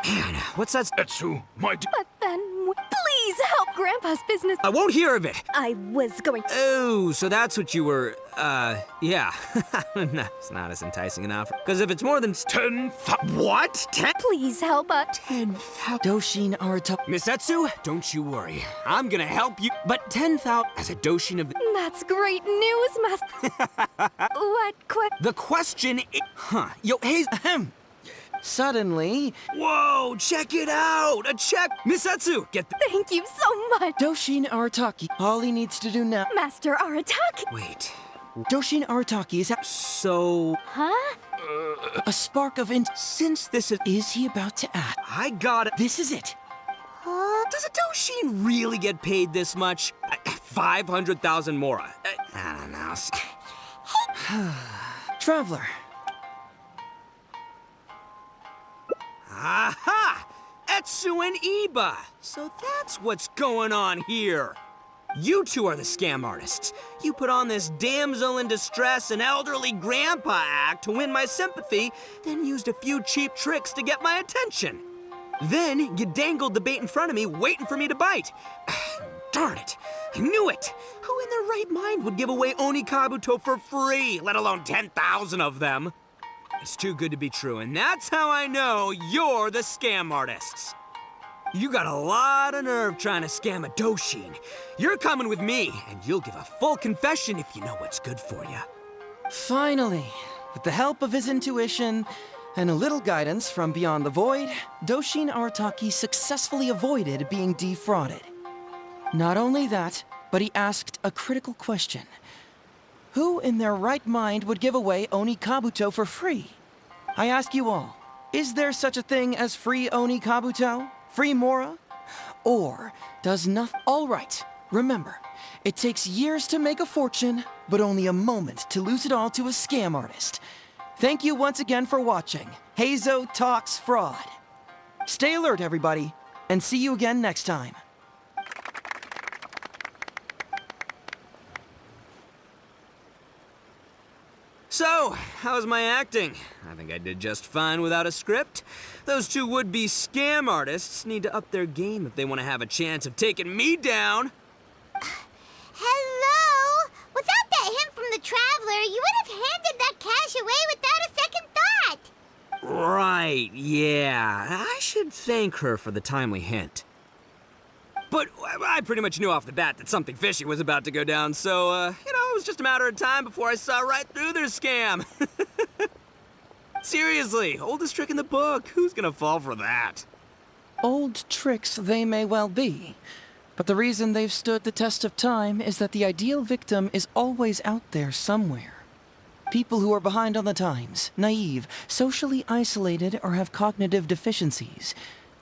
Man, what's that? Heizou, my But then... Please help Grandpa's business. I won't hear of it. I was going... Oh, so that's what you were, yeah. No, it's not as enticing enough. Because if it's more than 10,000... What? 10? Please help us. 10,000. Doshin Artak... Miss Heizou, don't you worry. I'm gonna help you. But 10,000 as a Doshin of the... That's great news, Master. The question is... Huh. Yo, hey... Ahem. Suddenly... Whoa, check it out! A check! Miss Heizou, get the... Thank you so much, Doshin Arataki. All he needs to do now... Master Arataki. Wait. Doshin Arataki is... So... Huh? A spark of Since this is... Is he about to add? I got it. This is it. Does a Doshin really get paid this much? 500,000 mora. I don't know. Traveler. Aha! Heizou and Iba! So that's what's going on here. You two are the scam artists. You put on this damsel in distress and elderly grandpa act to win my sympathy, then used a few cheap tricks to get my attention. Then you dangled the bait in front of me, waiting for me to bite. Darn it! I knew it! Who in their right mind would give away Oni Kabuto for free, let alone 10,000 of them? It's too good to be true, and that's how I know you're the scam artists. You got a lot of nerve trying to scam a Doshin. You're coming with me, and you'll give a full confession if you know what's good for you. Finally, with the help of his intuition and a little guidance from beyond the void, Doshin Arataki successfully avoided being defrauded. Not only that, but he asked a critical question. Who in their right mind would give away Oni Kabuto for free? I ask you all, is there such a thing as free Oni Kabuto? Free Mora? Or does nothing... All right, remember, it takes years to make a fortune, but only a moment to lose it all to a scam artist. Thank you once again for watching Heizou Talks Fraud. Stay alert, everybody, and see you again next time. So, how's my acting? I think I did just fine without a script. Those two would-be scam artists need to up their game if they want to have a chance of taking me down. Hello? Without that hint from the Traveler, you would have handed that cash away without a second thought. Right, yeah. I should thank her for the timely hint. But I pretty much knew off the bat that something fishy was about to go down, so, it was just a matter of time before I saw right through their scam. Seriously, oldest trick in the book. Who's gonna fall for that? Old tricks they may well be, but the reason they've stood the test of time is that the ideal victim is always out there somewhere. People who are behind on the times, naive, socially isolated, or have cognitive deficiencies.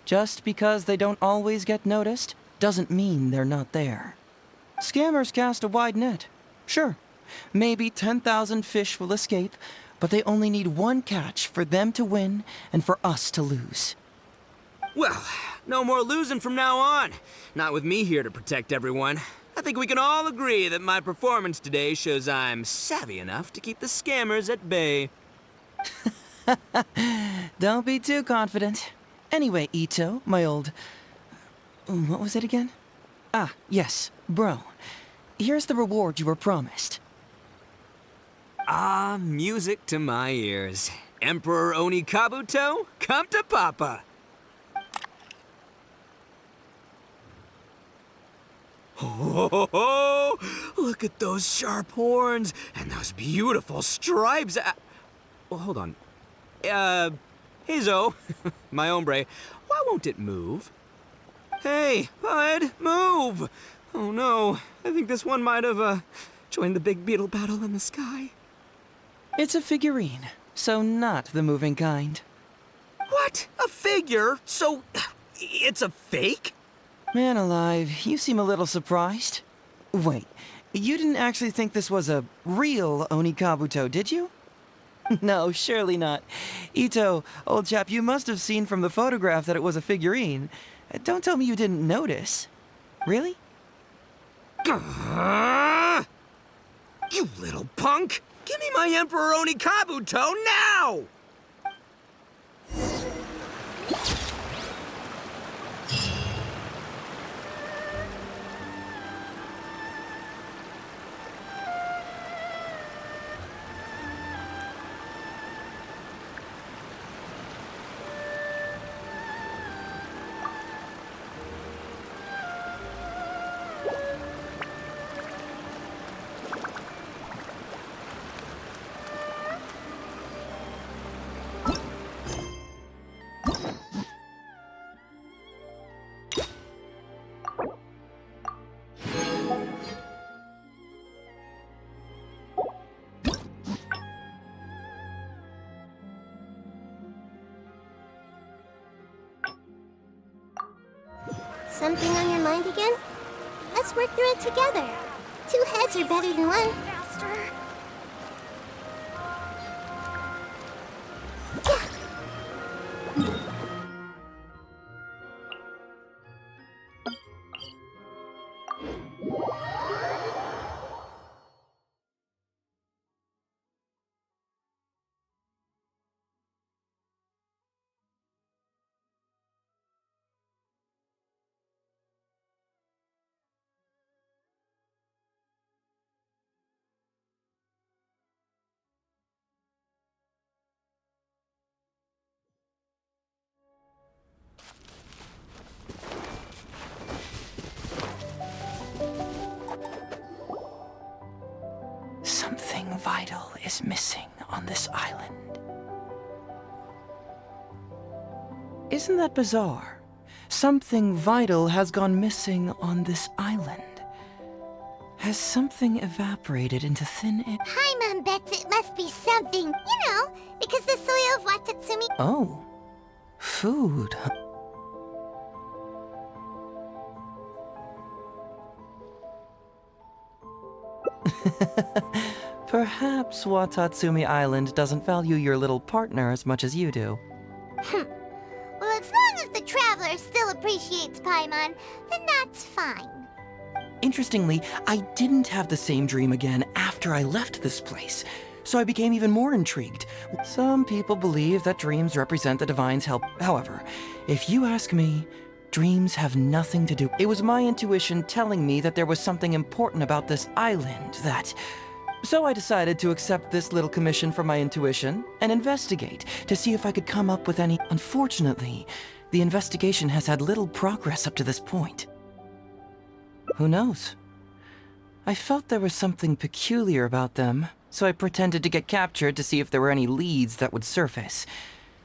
Just because they don't always get noticed doesn't mean they're not there. Scammers cast a wide net. Sure, maybe 10,000 fish will escape, but they only need one catch for them to win and for us to lose. Well, no more losing from now on. Not with me here to protect everyone. I think we can all agree that my performance today shows I'm savvy enough to keep the scammers at bay. Don't be too confident. Anyway, Ito, my old... What was it again? Ah, yes, bro. Here's the reward you were promised. Ah, music to my ears. Emperor Oni Kabuto, come to Papa! Oh, look at those sharp horns and those beautiful stripes. Well, hold on. Heizou, my hombre, why won't it move? Hey, bud, move! Oh no, I think this one might have, joined the big beetle battle in the sky. It's a figurine, so not the moving kind. What? A figure? So, it's a fake? Man alive, you seem a little surprised. Wait, you didn't actually think this was a real Oni Kabuto, did you? No, surely not. Ito, old chap, you must have seen from the photograph that it was a figurine. Don't tell me you didn't notice. Really? You little punk! Give me my Emperor Oni Kabuto now! Something on your mind again? Let's work through it together. Two heads are better than one. Faster. Something vital is missing on this island. Isn't that bizarre? Something vital has gone missing on this island. Has something evaporated into thin air? Paimon bets it must be something, because the soil of Watatsumi... Oh, food. Perhaps Watatsumi Island doesn't value your little partner as much as you do. Well, as long as the traveler still appreciates Paimon, then that's fine. Interestingly, I didn't have the same dream again after I left this place, so I became even more intrigued. Some people believe that dreams represent the divine's help. However, if you ask me, dreams have nothing to do. It was my intuition telling me that there was something important about this island that... So I decided to accept this little commission from my intuition and investigate to see if I could come up with any... Unfortunately, the investigation has had little progress up to this point. Who knows? I felt there was something peculiar about them, so I pretended to get captured to see if there were any leads that would surface.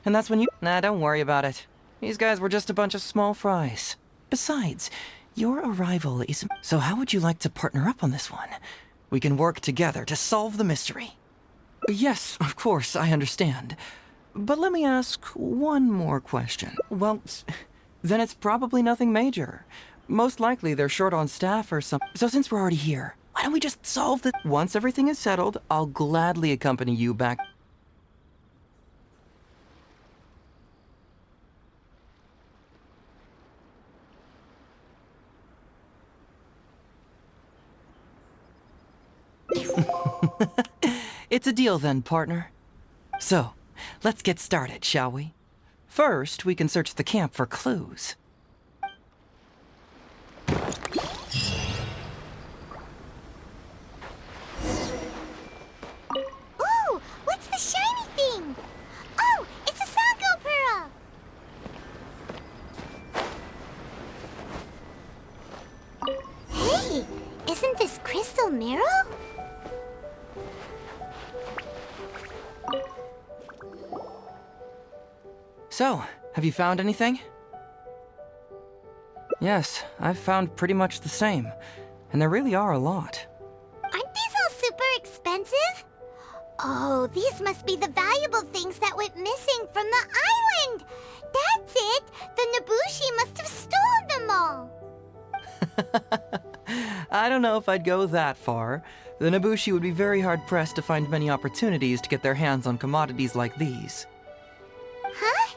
And that's when you... Nah, don't worry about it. These guys were just a bunch of small fries. Besides, your arrival is... So how would you like to partner up on this one? We can work together to solve the mystery. Yes, of course, I understand. But let me ask one more question. Well, then it's probably nothing major. Most likely they're short on staff or something. So since we're already here, why don't we just solve the... Once everything is settled, I'll gladly accompany you back. It's a deal then, partner. So, let's get started, shall we? First, we can search the camp for clues. Ooh, what's the shiny thing? Oh, it's a Sango Pearl! Hey, isn't this Crystal Mirror? So, have you found anything? Yes, I've found pretty much the same. And there really are a lot. Aren't these all super expensive? Oh, these must be the valuable things that went missing from the island! That's it! The Nobushi must have stolen them all! I don't know if I'd go that far. The Nobushi would be very hard-pressed to find many opportunities to get their hands on commodities like these. Huh?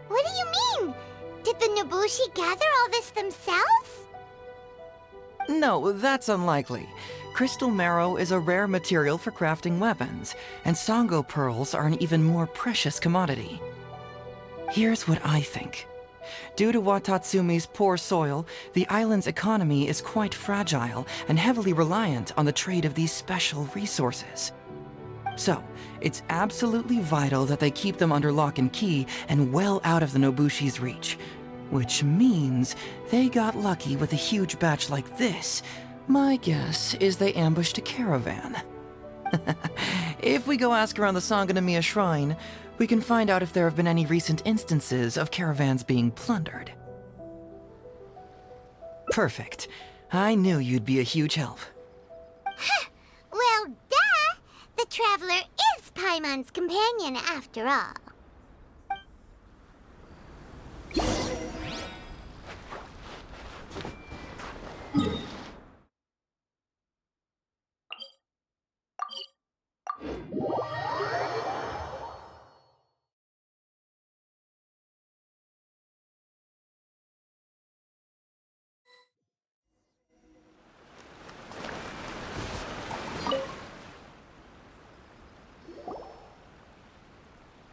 What do you mean? Did the Nobushi gather all this themselves? No, that's unlikely. Crystal marrow is a rare material for crafting weapons, and Sango pearls are an even more precious commodity. Here's what I think. Due to Watatsumi's poor soil, the island's economy is quite fragile and heavily reliant on the trade of these special resources. So, it's absolutely vital that they keep them under lock and key and well out of the Nobushi's reach. Which means they got lucky with a huge batch like this. My guess is they ambushed a caravan. If we go ask around the Sangonomiya Shrine, we can find out if there have been any recent instances of caravans being plundered. Perfect. I knew you'd be a huge help. Well, duh! The Traveler is Paimon's companion after all.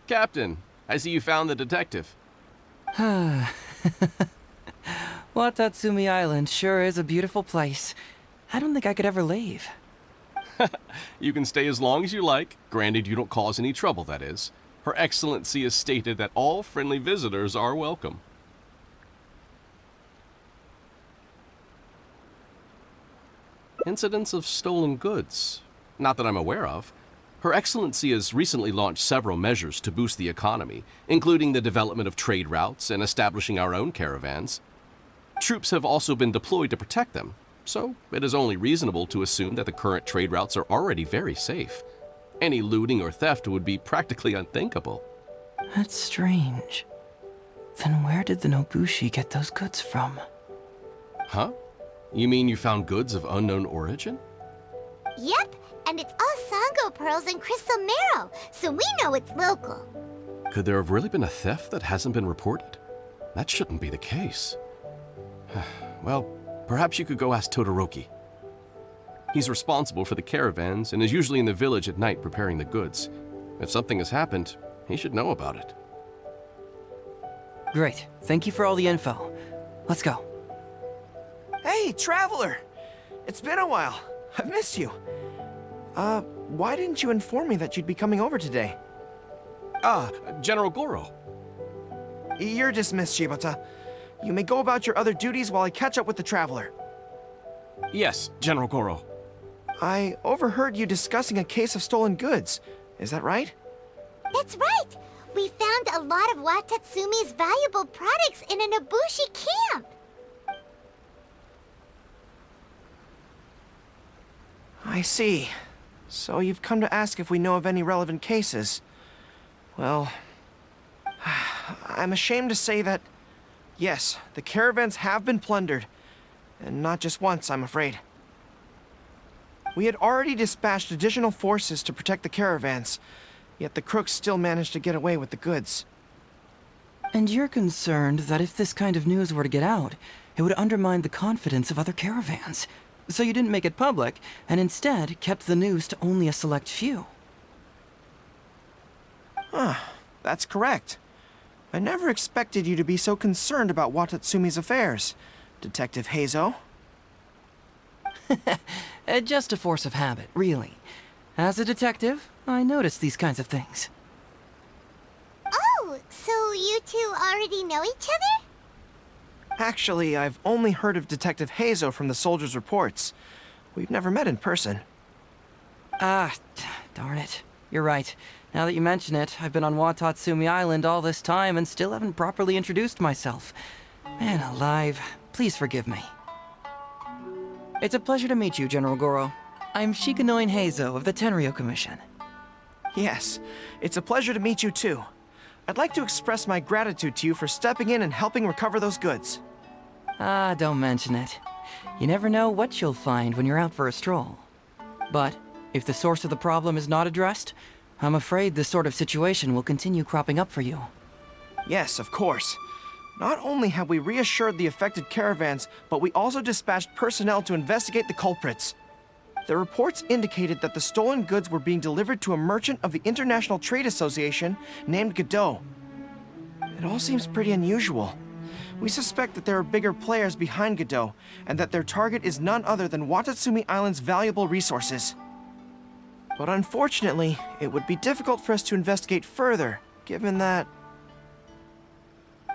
Captain, I see you found the detective. Watatsumi Island sure is a beautiful place. I don't think I could ever leave. You can stay as long as you like, granted you don't cause any trouble, that is. Her Excellency has stated that all friendly visitors are welcome. Incidents of stolen goods? Not that I'm aware of. Her Excellency has recently launched several measures to boost the economy, including the development of trade routes and establishing our own caravans. Troops have also been deployed to protect them, so it is only reasonable to assume that the current trade routes are already very safe. Any looting or theft would be practically unthinkable. That's strange. Then where did the Nobushi get those goods from? Huh? You mean you found goods of unknown origin? Yep, and it's all Sango pearls and crystal marrow, so we know it's local. Could there have really been a theft that hasn't been reported? That shouldn't be the case. Well, perhaps you could go ask Todoroki. He's responsible for the caravans and is usually in the village at night preparing the goods. If something has happened, he should know about it. Great. Thank you for all the info. Let's go. Hey, Traveler! It's been a while. I've missed you. Why didn't you inform me that you'd be coming over today? General Goro. You're dismissed, Shibata. You may go about your other duties while I catch up with the Traveler. Yes, General Goro. I overheard you discussing a case of stolen goods. Is that right? That's right! We found a lot of Watatsumi's valuable products in a Nobushi camp! I see. So you've come to ask if we know of any relevant cases. Well, I'm ashamed to say that, yes, the caravans have been plundered. And not just once, I'm afraid. We had already dispatched additional forces to protect the caravans, yet the crooks still managed to get away with the goods. And you're concerned that if this kind of news were to get out, it would undermine the confidence of other caravans. So you didn't make it public, and instead kept the news to only a select few. That's correct. I never expected you to be so concerned about Watatsumi's affairs, Detective Heizou. Just a force of habit, really. As a detective, I notice these kinds of things. Oh, so you two already know each other? Actually, I've only heard of Detective Heizou from the soldiers' reports. We've never met in person. Darn it. You're right. Now that you mention it, I've been on Watatsumi Island all this time and still haven't properly introduced myself. Man alive, please forgive me. It's a pleasure to meet you, General Goro. I'm Shikanoin Heizou of the Tenryo Commission. Yes, it's a pleasure to meet you too. I'd like to express my gratitude to you for stepping in and helping recover those goods. Don't mention it. You never know what you'll find when you're out for a stroll. But if the source of the problem is not addressed, I'm afraid this sort of situation will continue cropping up for you. Yes, of course. Not only have we reassured the affected caravans, but we also dispatched personnel to investigate the culprits. The reports indicated that the stolen goods were being delivered to a merchant of the International Trade Association named Godot. It all seems pretty unusual. We suspect that there are bigger players behind Godot, and that their target is none other than Watatsumi Island's valuable resources. But unfortunately, it would be difficult for us to investigate further, given that...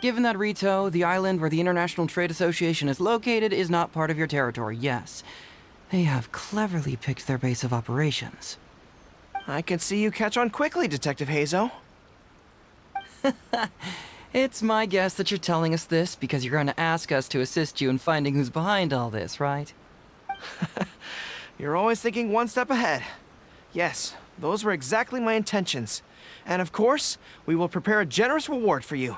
Given that Rito, the island where the International Trade Association is located, is not part of your territory, yes. They have cleverly picked their base of operations. I can see you catch on quickly, Detective Heizou. It's my guess that you're telling us this because you're going to ask us to assist you in finding who's behind all this, right? You're always thinking one step ahead. Yes, those were exactly my intentions. And of course, we will prepare a generous reward for you.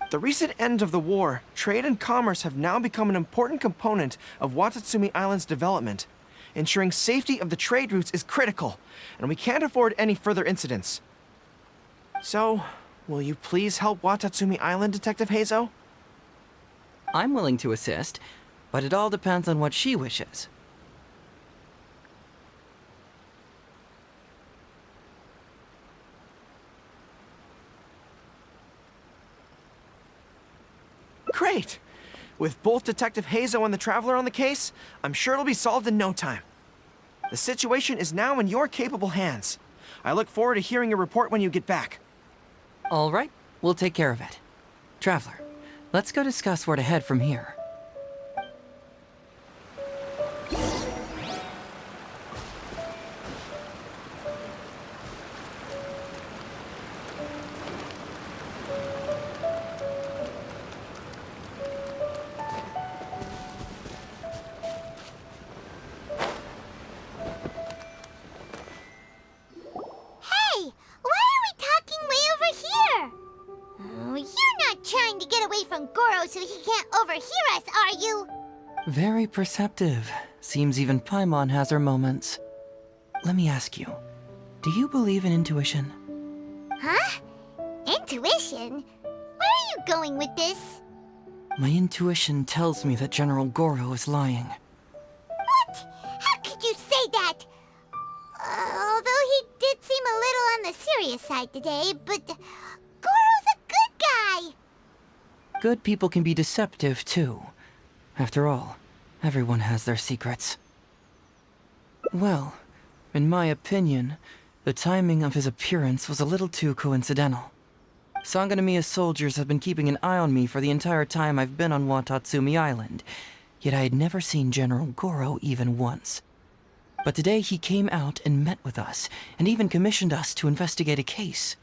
The recent end of the war, trade and commerce have now become an important component of Watatsumi Island's development. Ensuring safety of the trade routes is critical, and we can't afford any further incidents. So, will you please help Watatsumi Island, Detective Heizou? I'm willing to assist, but it all depends on what she wishes. Great! With both Detective Heizou and the Traveler on the case, I'm sure it'll be solved in no time. The situation is now in your capable hands. I look forward to hearing your report when you get back. All right, we'll take care of it. Traveler, let's go discuss where to head from here. Hey, why are we talking way over here? Oh, you're not trying to get away from Goro so he can't overhear us, are you? Very perceptive. Seems even Paimon has her moments. Let me ask you, do you believe in intuition? Huh? Intuition? Where are you going with this? My intuition tells me that General Goro is lying. What? How could you say that? Although he did seem a little on the serious side today, but Goro's a good guy. Good people can be deceptive, too. After all, everyone has their secrets. Well, in my opinion, the timing of his appearance was a little too coincidental. Sangonomiya's soldiers have been keeping an eye on me for the entire time I've been on Watatsumi Island, yet I had never seen General Goro even once. But today he came out and met with us, and even commissioned us to investigate a case.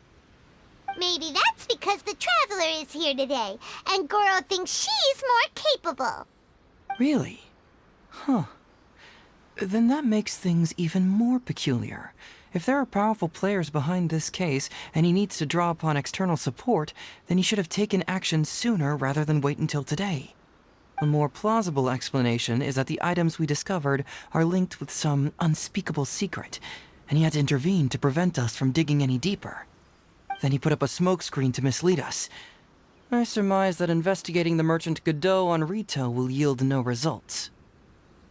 Maybe that's because the Traveler is here today, and Goro thinks she's more capable. Really? Huh. Then that makes things even more peculiar. If there are powerful players behind this case, and he needs to draw upon external support, then he should have taken action sooner rather than wait until today. A more plausible explanation is that the items we discovered are linked with some unspeakable secret, and he had to intervene to prevent us from digging any deeper. Then he put up a smokescreen to mislead us. I surmise that investigating the merchant Godot on Rito will yield no results.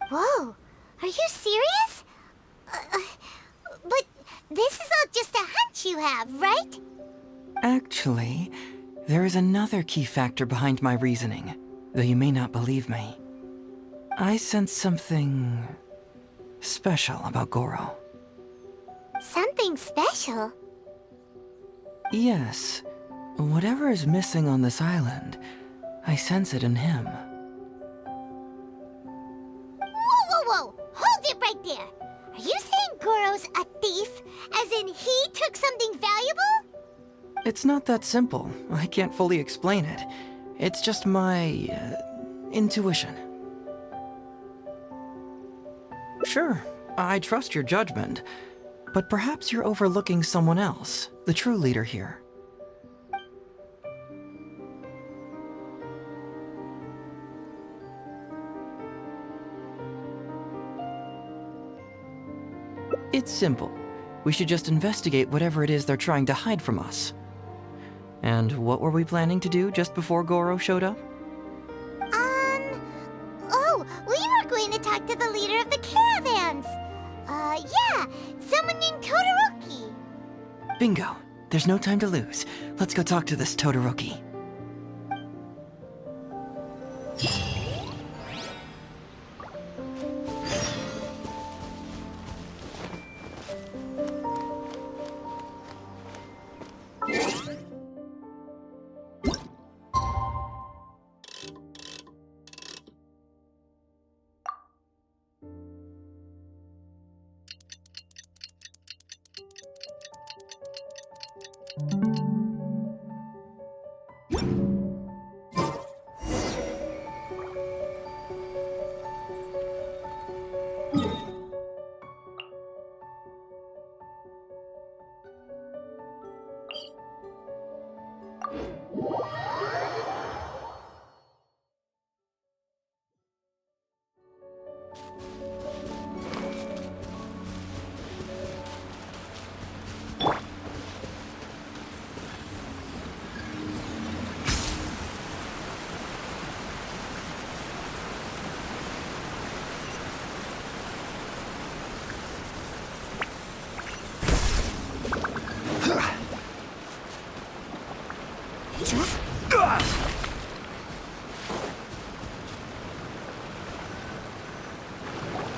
Whoa, are you serious? But this is all just a hunch you you have, right? Actually, there is another key factor behind my reasoning, though you may not believe me. I sense something special about Goro. Something special? Yes. Whatever is missing on this island, I sense it in him. Whoa, whoa, whoa! Hold it right there! Are you saying Goro's a thief? As in he took something valuable? It's not that simple. I can't fully explain it. It's just my intuition. Sure, I trust your judgment, but perhaps you're overlooking someone else, the true leader here. It's simple. We should just investigate whatever it is they're trying to hide from us. And what were we planning to do just before Goro showed up? Oh, we were going to talk to the leader of the caravans. Yeah, someone named Todoroki. Bingo. There's no time to lose. Let's go talk to this Todoroki.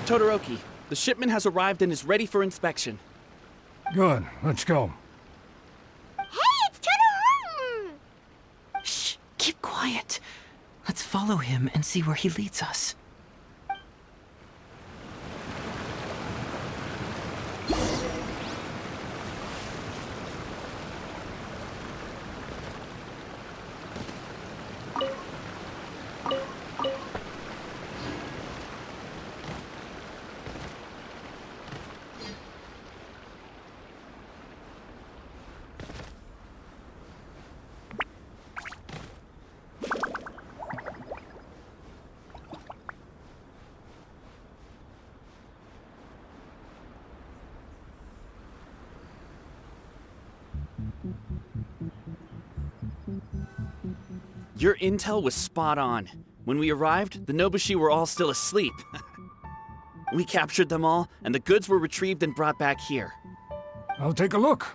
Todoroki, the shipment has arrived and is ready for inspection. Good, let's go. Hey, it's Todoroki! Shh, keep quiet. Let's follow him and see where he leads us. Your intel was spot on. When we arrived, the Nobushi were all still asleep. We captured them all, and the goods were retrieved and brought back here. I'll take a look.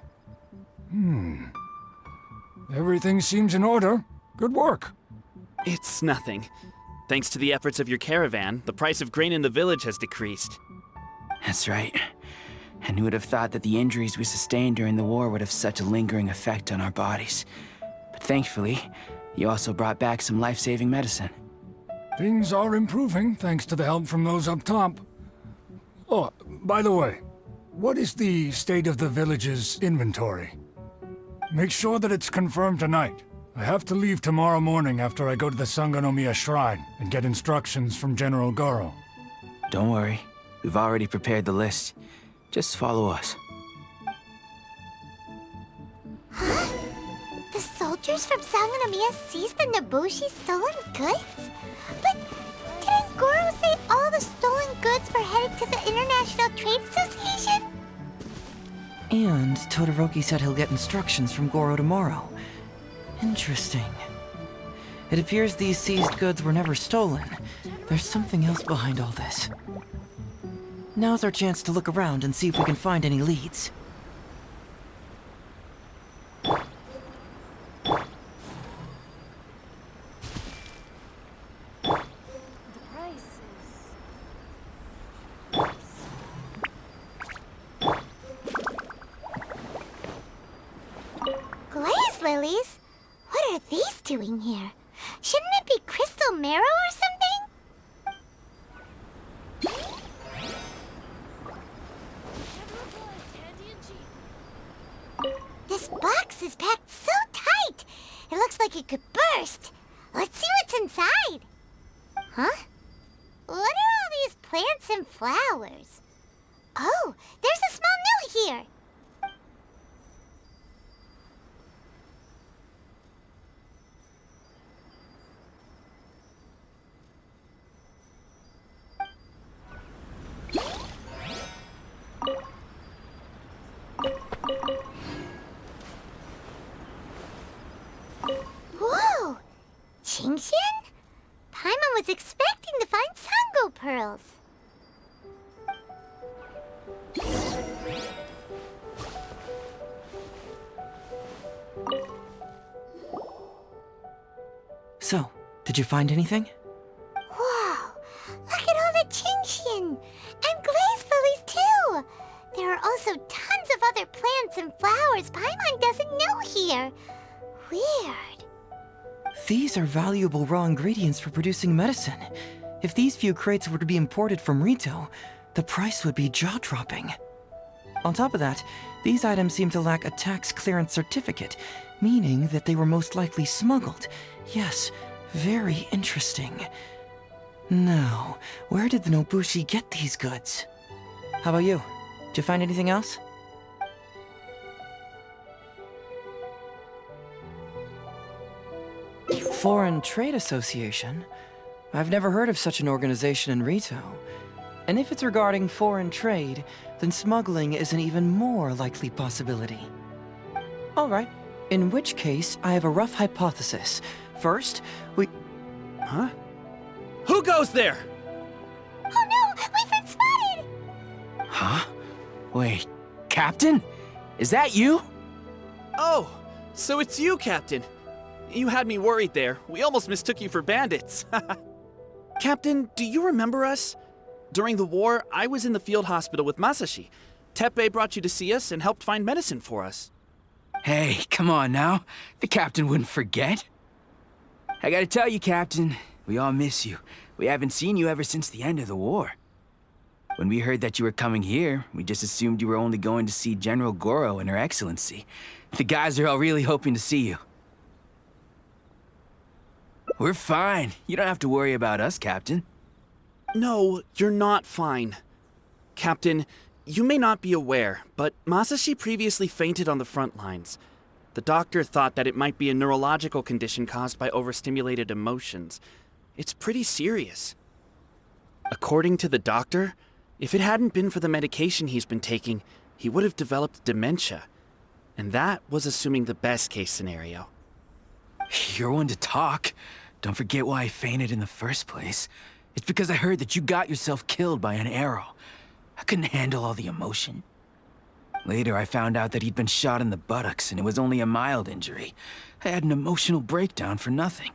Everything seems in order. Good work. It's nothing. Thanks to the efforts of your caravan, the price of grain in the village has decreased. That's right. And who would have thought that the injuries we sustained during the war would have such a lingering effect on our bodies? But thankfully, you also brought back some life-saving medicine. Things are improving thanks to the help from those up top. Oh, by the way, what is the state of the village's inventory? Make sure that it's confirmed tonight. I have to leave tomorrow morning after I go to the Sangonomiya Shrine and get instructions from General Goro. Don't worry. We've already prepared the list. Just follow us. Huh? The soldiers from Sangonomiya seized the Nobushi stolen goods? But didn't Goro say all the stolen goods were headed to the International Trade Association? And Todoroki said he'll get instructions from Goro tomorrow. Interesting. It appears these seized goods were never stolen. There's something else behind all this. Now's our chance to look around and see if we can find any leads. lilies. What are these doing here? Shouldn't it be crystal marrow or something? This box is packed so tight. It looks like it could burst. Let's see what's inside. Huh? What are all these plants and flowers? Oh, there's a small note here. Whoa! Genshin? Paimon was expecting to find Sango pearls. So, did you find anything? Whoa! Look at all the Genshin! And glaze lilies, too! There are also tons of other plants and flowers Paimon doesn't know here. Weird. These are valuable raw ingredients for producing medicine. If these few crates were to be imported from Rito, the price would be jaw-dropping. On top of that, these items seem to lack a tax clearance certificate, meaning that they were most likely smuggled. Yes, very interesting. Now, where did the Nobushi get these goods? How about you? Did you find anything else? Foreign Trade Association? I've never heard of such an organization in Rito. And if it's regarding foreign trade, then smuggling is an even more likely possibility. All right. In which case, I have a rough hypothesis. First, we... Huh? Who goes there? Oh no! We've been spotted! Huh? Wait, Captain? Is that you? Oh, so it's you, Captain. You had me worried there. We almost mistook you for bandits. Captain, do you remember us? During the war, I was in the field hospital with Masashi. Teppei brought you to see us and helped find medicine for us. Hey, come on now. The captain wouldn't forget. I gotta tell you, Captain, we all miss you. We haven't seen you ever since the end of the war. When we heard that you were coming here, we just assumed you were only going to see General Goro and Her Excellency. The guys are all really hoping to see you. We're fine. You don't have to worry about us, Captain. No, you're not fine. Captain, you may not be aware, but Masashi previously fainted on the front lines. The doctor thought that it might be a neurological condition caused by overstimulated emotions. It's pretty serious. According to the doctor, if it hadn't been for the medication he's been taking, he would have developed dementia. And that was assuming the best case scenario. You're one to talk. Don't forget why I fainted in the first place. It's because I heard that you got yourself killed by an arrow. I couldn't handle all the emotion. Later, I found out that he'd been shot in the buttocks, and it was only a mild injury. I had an emotional breakdown for nothing.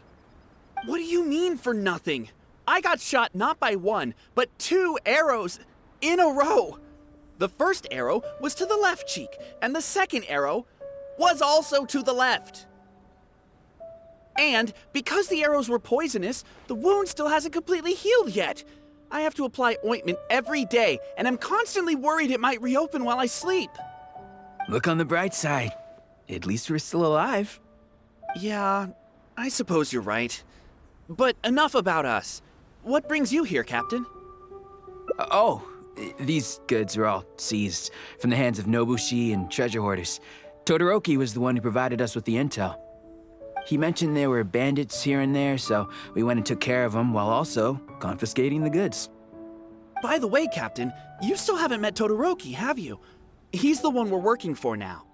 What do you mean for nothing? I got shot not by one, but 2 arrows in a row. The first arrow was to the left cheek, and the second arrow was also to the left. And because the arrows were poisonous, the wound still hasn't completely healed yet. I have to apply ointment every day, and I'm constantly worried it might reopen while I sleep. Look on the bright side. At least we're still alive. Yeah, I suppose you're right. But enough about us. What brings you here, Captain? These goods were all seized from the hands of Nobushi and treasure hoarders. Todoroki was the one who provided us with the intel. He mentioned there were bandits here and there, so we went and took care of them while also confiscating the goods. By the way, Captain, you still haven't met Todoroki, have you? He's the one we're working for now.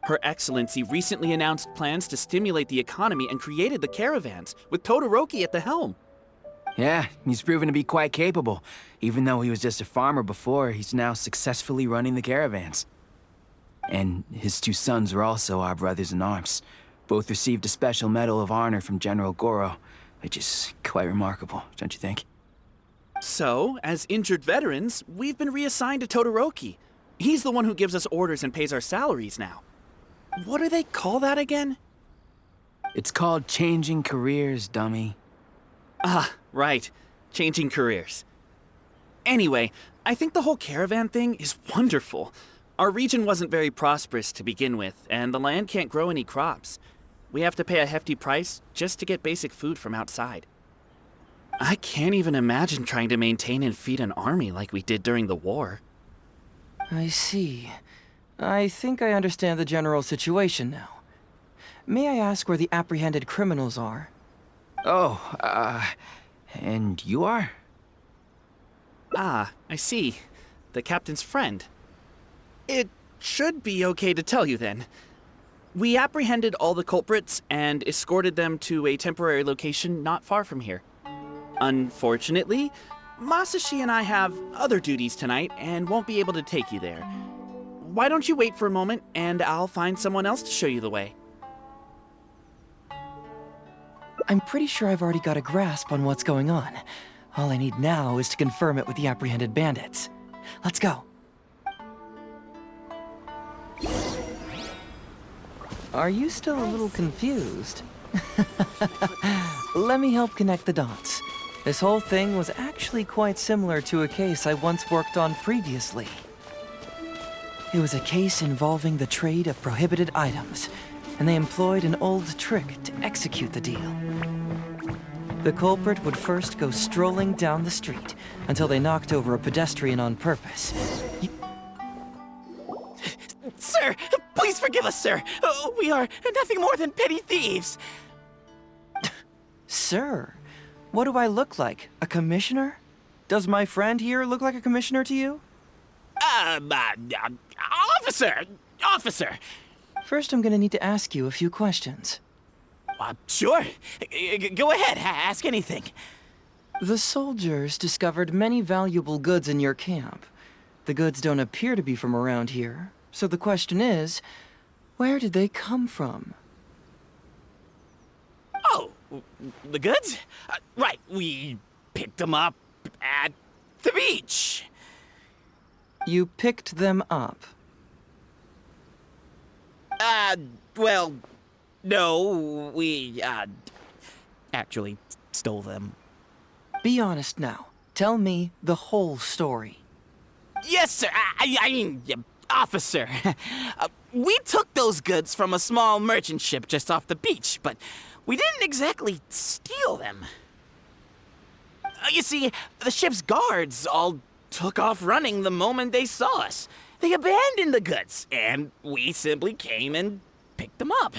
Her Excellency recently announced plans to stimulate the economy and created the caravans, with Todoroki at the helm. Yeah, he's proven to be quite capable. Even though he was just a farmer before, he's now successfully running the caravans. And his 2 sons are also our brothers in arms. Both received a special medal of honor from General Goro, which is quite remarkable, don't you think? So, as injured veterans, we've been reassigned to Todoroki. He's the one who gives us orders and pays our salaries now. What do they call that again? It's called changing careers, dummy. Ah, right. Changing careers. Anyway, I think the whole caravan thing is wonderful. Our region wasn't very prosperous to begin with, and the land can't grow any crops. We have to pay a hefty price just to get basic food from outside. I can't even imagine trying to maintain and feed an army like we did during the war. I see. I think I understand the general situation now. May I ask where the apprehended criminals are? Oh, and you are? Ah, I see. The captain's friend. It should be okay to tell you then. We apprehended all the culprits and escorted them to a temporary location not far from here. Unfortunately, Masashi and I have other duties tonight and won't be able to take you there. Why don't you wait for a moment and I'll find someone else to show you the way. I'm pretty sure I've already got a grasp on what's going on. All I need now is to confirm it with the apprehended bandits. Let's go. Are you still a little confused? Let me help connect the dots. This whole thing was actually quite similar to a case I once worked on previously. It was a case involving the trade of prohibited items, and they employed an old trick to execute the deal. The culprit would first go strolling down the street until they knocked over a pedestrian on purpose. Sir, please forgive us, sir. We are nothing more than petty thieves. Sir, what do I look like? A commissioner? Does my friend here look like a commissioner to you? Officer. First, I'm gonna need to ask you a few questions. Sure. Go ahead, ask anything. The soldiers discovered many valuable goods in your camp. The goods don't appear to be from around here, so the question is, where did they come from? Oh, the goods? Right, we picked them up at the beach. You picked them up? Well, no, we, actually stole them. Be honest now. Tell me the whole story. Yes, sir. I mean, officer. We took those goods from a small merchant ship just off the beach, but we didn't exactly steal them. You see, the ship's guards all took off running the moment they saw us. They abandoned the goods, and we simply came and picked them up.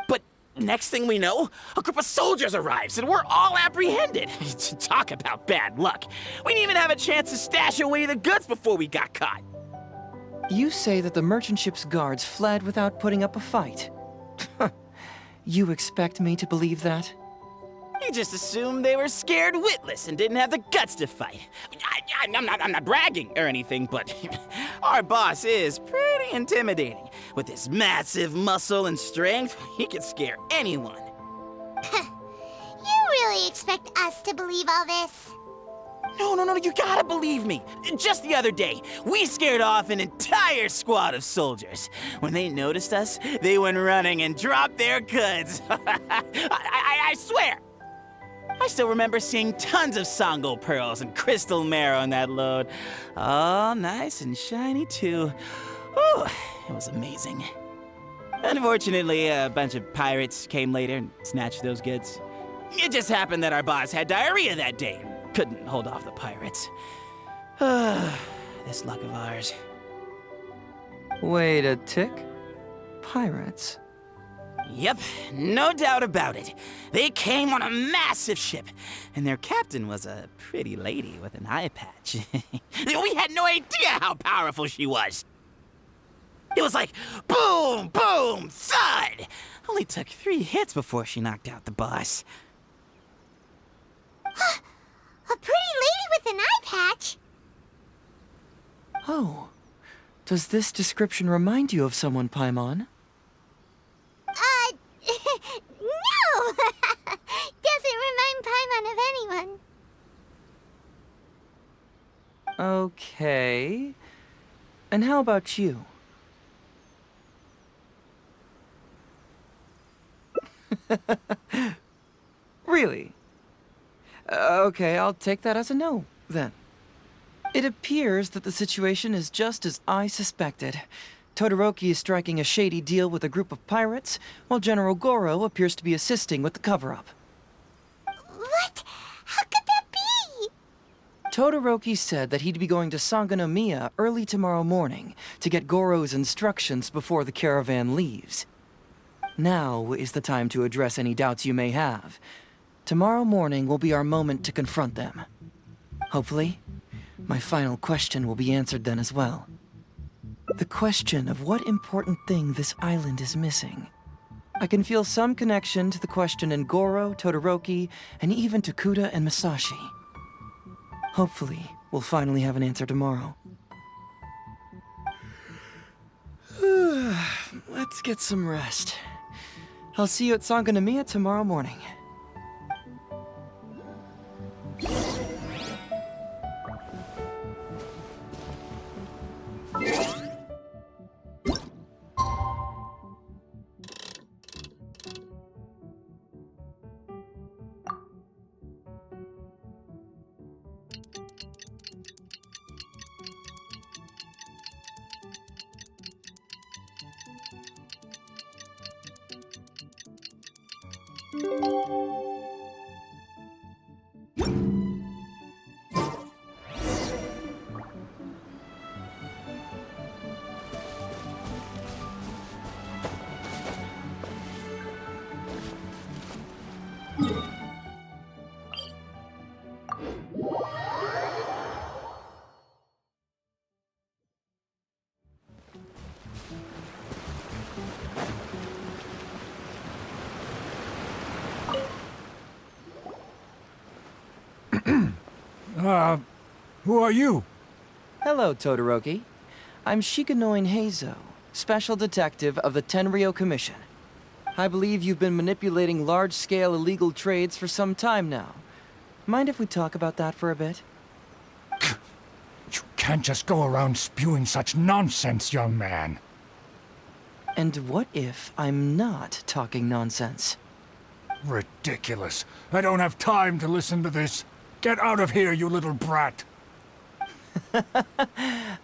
But next thing we know, a group of soldiers arrives, and we're all apprehended. Talk about bad luck. We didn't even have a chance to stash away the goods before we got caught. You say that the merchant ship's guards fled without putting up a fight. You expect me to believe that? He just assumed they were scared witless and didn't have the guts to fight. I'm not bragging or anything, but our boss is pretty intimidating. With his massive muscle and strength, he could scare anyone. You really expect us to believe all this? No, you gotta believe me. Just the other day, we scared off an entire squad of soldiers. When they noticed us, they went running and dropped their goods. I swear. I still remember seeing tons of Sango pearls and crystal marrow on that load. All nice and shiny, too. Ooh, it was amazing. Unfortunately, a bunch of pirates came later and snatched those goods. It just happened that our boss had diarrhea that day and couldn't hold off the pirates. This luck of ours. Wait a tick. Pirates? Yep, no doubt about it. They came on a massive ship, and their captain was a pretty lady with an eye patch. We had no idea how powerful she was. It was like boom, boom, thud. Only took 3 hits before she knocked out the boss. A pretty lady with an eye patch? Oh. Does this description remind you of someone, Paimon? No! Doesn't remind Paimon of anyone. Okay. And how about you? Really? Okay, I'll take that as a no, then. It appears that the situation is just as I suspected. Todoroki is striking a shady deal with a group of pirates, while General Goro appears to be assisting with the cover-up. What? How could that be? Todoroki said that he'd be going to Sangonomiya early tomorrow morning to get Goro's instructions before the caravan leaves. Now is the time to address any doubts you may have. Tomorrow morning will be our moment to confront them. Hopefully, my final question will be answered then as well. The question of what important thing this island is missing. I can feel some connection to the question in Goro, Todoroki, and even to Kuda and Masashi. Hopefully, we'll finally have an answer tomorrow. Let's get some rest. I'll see you at Sangonomiya tomorrow morning. Who are you? Hello, Todoroki. I'm Shikanoin Heizou, Special Detective of the Tenryou Commission. I believe you've been manipulating large-scale illegal trades for some time now. Mind if we talk about that for a bit? You can't just go around spewing such nonsense, young man. And what if I'm not talking nonsense? Ridiculous. I don't have time to listen to this. Get out of here, you little brat.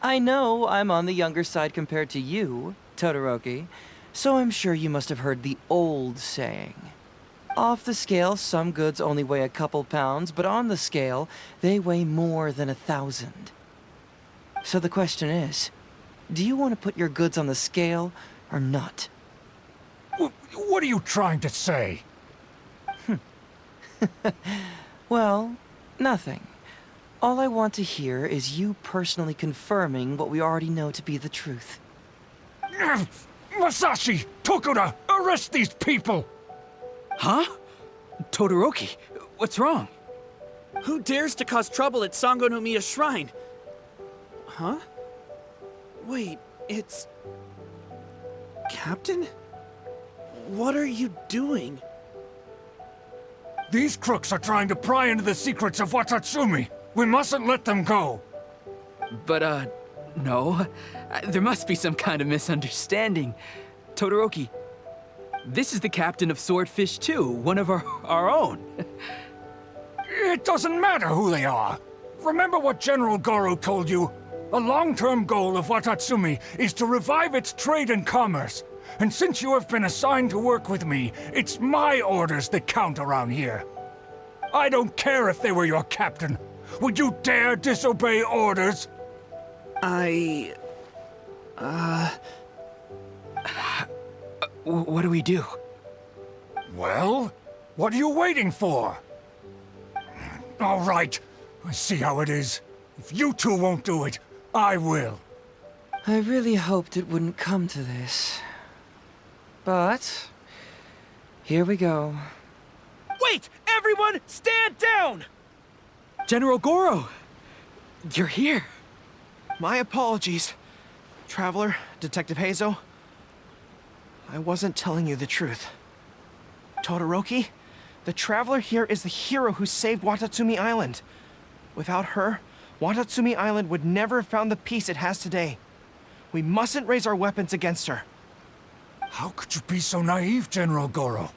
I know I'm on the younger side compared to you, Todoroki, so I'm sure you must have heard the old saying. Off the scale, some goods only weigh a couple pounds, but on the scale, they weigh more than 1,000. So the question is, do you want to put your goods on the scale or not? What are you trying to say? Well, nothing. All I want to hear is you personally confirming what we already know to be the truth. Masashi! Tokuda! Arrest these people! Huh? Todoroki, what's wrong? Who dares to cause trouble at Sangonomiya Shrine? Huh? Wait, it's... Captain? What are you doing? These crooks are trying to pry into the secrets of Watatsumi. We mustn't let them go. But, no. There must be some kind of misunderstanding. Todoroki, this is the captain of Swordfish 2, one of our own. It doesn't matter who they are. Remember what General Goro told you? A long-term goal of Watatsumi is to revive its trade and commerce. And since you have been assigned to work with me, it's my orders that count around here. I don't care if they were your captain. Would you dare disobey orders? What do we do? Well, what are you waiting for? All right, I see how it is. If you two won't do it, I will. I really hoped it wouldn't come to this. But... here we go. Wait! Everyone, stand down! General Goro! You're here. My apologies, Traveler, Detective Heizou. I wasn't telling you the truth. Todoroki, the Traveler here is the hero who saved Watatsumi Island. Without her, Watatsumi Island would never have found the peace it has today. We mustn't raise our weapons against her. How could you be so naive, General Goro?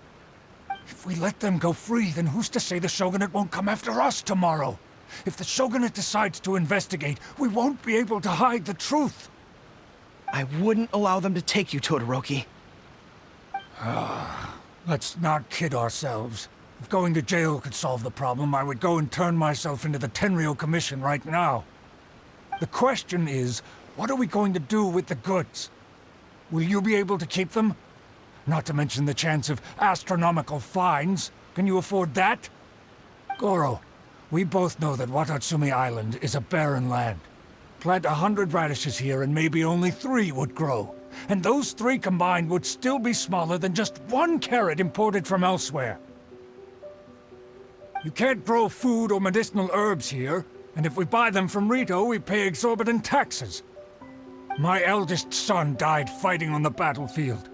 If we let them go free, then who's to say the Shogunate won't come after us tomorrow? If the Shogunate decides to investigate, we won't be able to hide the truth. I wouldn't allow them to take you, Todoroki. Let's not kid ourselves. If going to jail could solve the problem, I would go and turn myself into the Tenryou Commission right now. The question is, what are we going to do with the goods? Will you be able to keep them? Not to mention the chance of astronomical fines. Can you afford that? Goro, we both know that Watatsumi Island is a barren land. Plant 100 radishes here and maybe only 3 would grow. And those 3 combined would still be smaller than just 1 carrot imported from elsewhere. You can't grow food or medicinal herbs here, and if we buy them from Rito, we pay exorbitant taxes. My eldest son died fighting on the battlefield.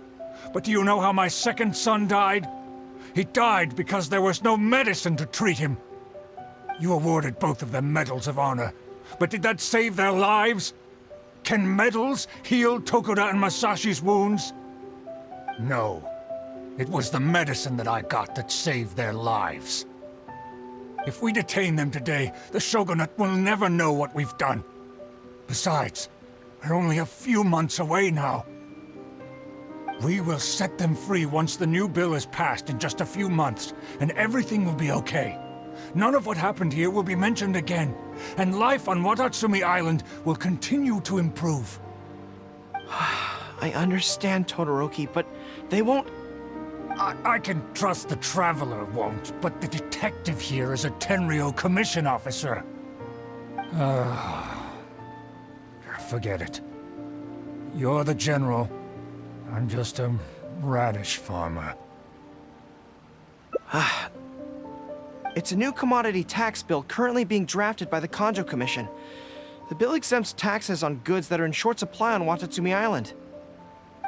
But do you know how my second son died? He died because there was no medicine to treat him. You awarded both of them medals of honor, but did that save their lives? Can medals heal Tokuda and Masashi's wounds? No. It was the medicine that I got that saved their lives. If we detain them today, the Shogunate will never know what we've done. Besides, we're only a few months away now. We will set them free once the new bill is passed in just a few months, and everything will be okay. None of what happened here will be mentioned again, and life on Watatsumi Island will continue to improve. I understand, Todoroki, but they won't... I can trust the Traveler won't, but the detective here is a Tenryou Commission officer. Forget it. You're the general. I'm just a radish farmer. It's a new commodity tax bill currently being drafted by the Kanjo Commission. The bill exempts taxes on goods that are in short supply on Watatsumi Island.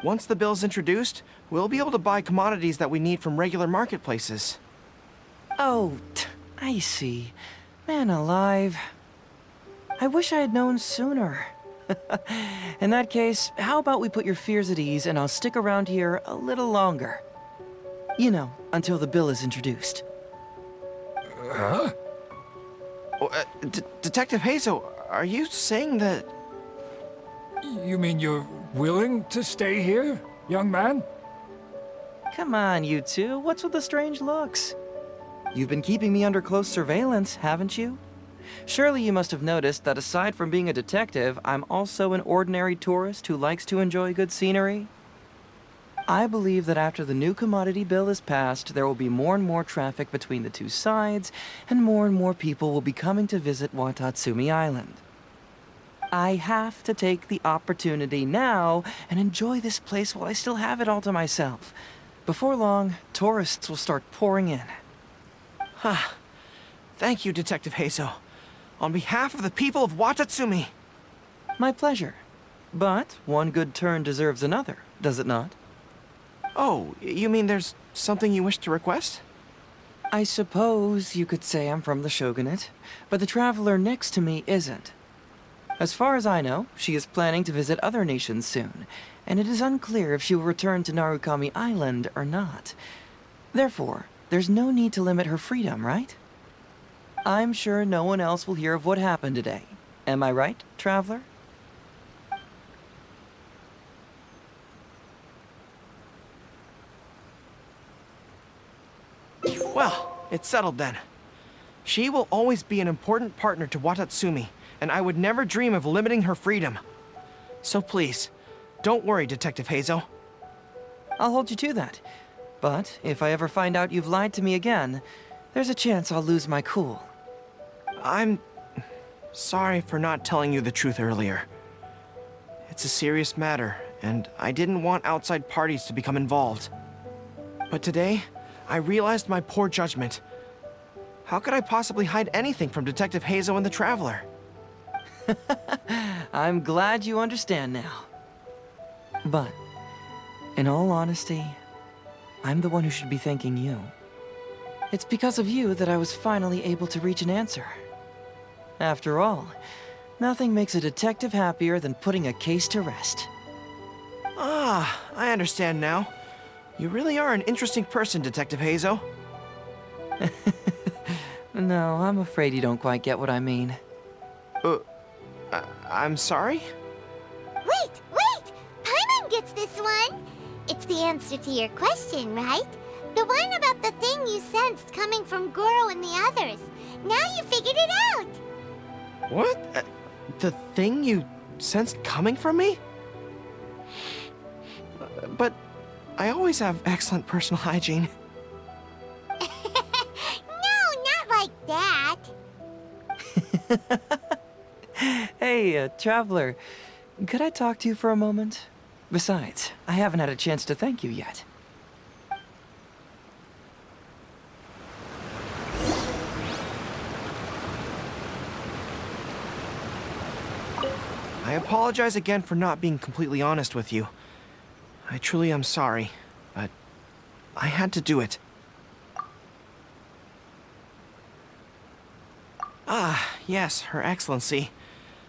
Once the bill's introduced, we'll be able to buy commodities that we need from regular marketplaces. Oh, I see. Man alive. I wish I had known sooner. In that case, how about we put your fears at ease and I'll stick around here a little longer. You know, until the bill is introduced. Huh? Detective Heizou, are you saying that... You mean you're willing to stay here, young man? Come on, you two. What's with the strange looks? You've been keeping me under close surveillance, haven't you? Surely you must have noticed that aside from being a detective, I'm also an ordinary tourist who likes to enjoy good scenery. I believe that after the new commodity bill is passed, there will be more and more traffic between the two sides, and more people will be coming to visit Watatsumi Island. I have to take the opportunity now and enjoy this place while I still have it all to myself. Before long, tourists will start pouring in. Thank you, Detective Heizou. On behalf of the people of Watatsumi. My pleasure. But one good turn deserves another, does it not? Oh, you mean there's something you wish to request? I suppose you could say I'm from the Shogunate, but the traveler next to me isn't. As far as I know, she is planning to visit other nations soon, and it is unclear if she will return to Narukami Island or not. Therefore, there's no need to limit her freedom, right? I'm sure no one else will hear of what happened today. Am I right, traveler? Well, it's settled then. She will always be an important partner to Watatsumi, and I would never dream of limiting her freedom. So please, don't worry, Detective Heizou. I'll hold you to that. But if I ever find out you've lied to me again, there's a chance I'll lose my cool. I'm sorry for not telling you the truth earlier. It's a serious matter, and I didn't want outside parties to become involved. But today, I realized my poor judgment. How could I possibly hide anything from Detective Heizou and the Traveler? I'm glad you understand now. But, in all honesty, I'm the one who should be thanking you. It's because of you that I was finally able to reach an answer. After all, nothing makes a detective happier than putting a case to rest. I understand now. You really are an interesting person, Detective Heizou. No, I'm afraid you don't quite get what I mean. I'm sorry? Wait! Paimon gets this one! It's the answer to your question, right? The one about the thing you sensed coming from Goro and the others. Now you figured it out! What? The thing you sensed coming from me? But I always have excellent personal hygiene. No, not like that. Hey, Traveler, could I talk to you for a moment? Besides, I haven't had a chance to thank you yet. I apologize again for not being completely honest with you. I truly am sorry, but I had to do it. Ah, yes, Her Excellency.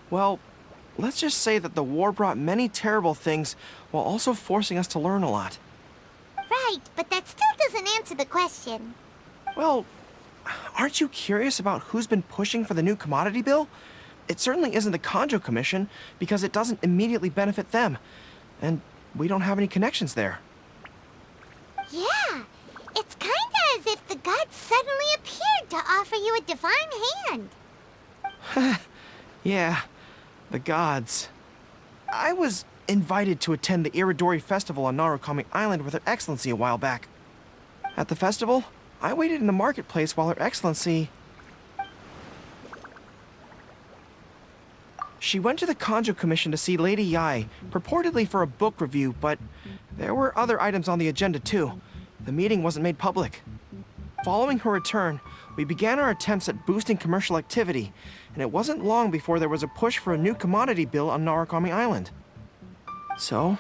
Well, let's just say that the war brought many terrible things while also forcing us to learn a lot. Right, but that still doesn't answer the question. Well, aren't you curious about who's been pushing for the new commodity bill? It certainly isn't the Kanjo Commission, because it doesn't immediately benefit them. And we don't have any connections there. Yeah, it's kinda as if the gods suddenly appeared to offer you a divine hand. Yeah, the gods. I was invited to attend the Iridori Festival on Narukami Island with Her Excellency a while back. At the festival, I waited in the marketplace while Her Excellency... She went to the Kanjo Commission to see Lady Yae, purportedly for a book review, but there were other items on the agenda too. The meeting wasn't made public. Following her return, we began our attempts at boosting commercial activity, and it wasn't long before there was a push for a new commodity bill on Narukami Island. So,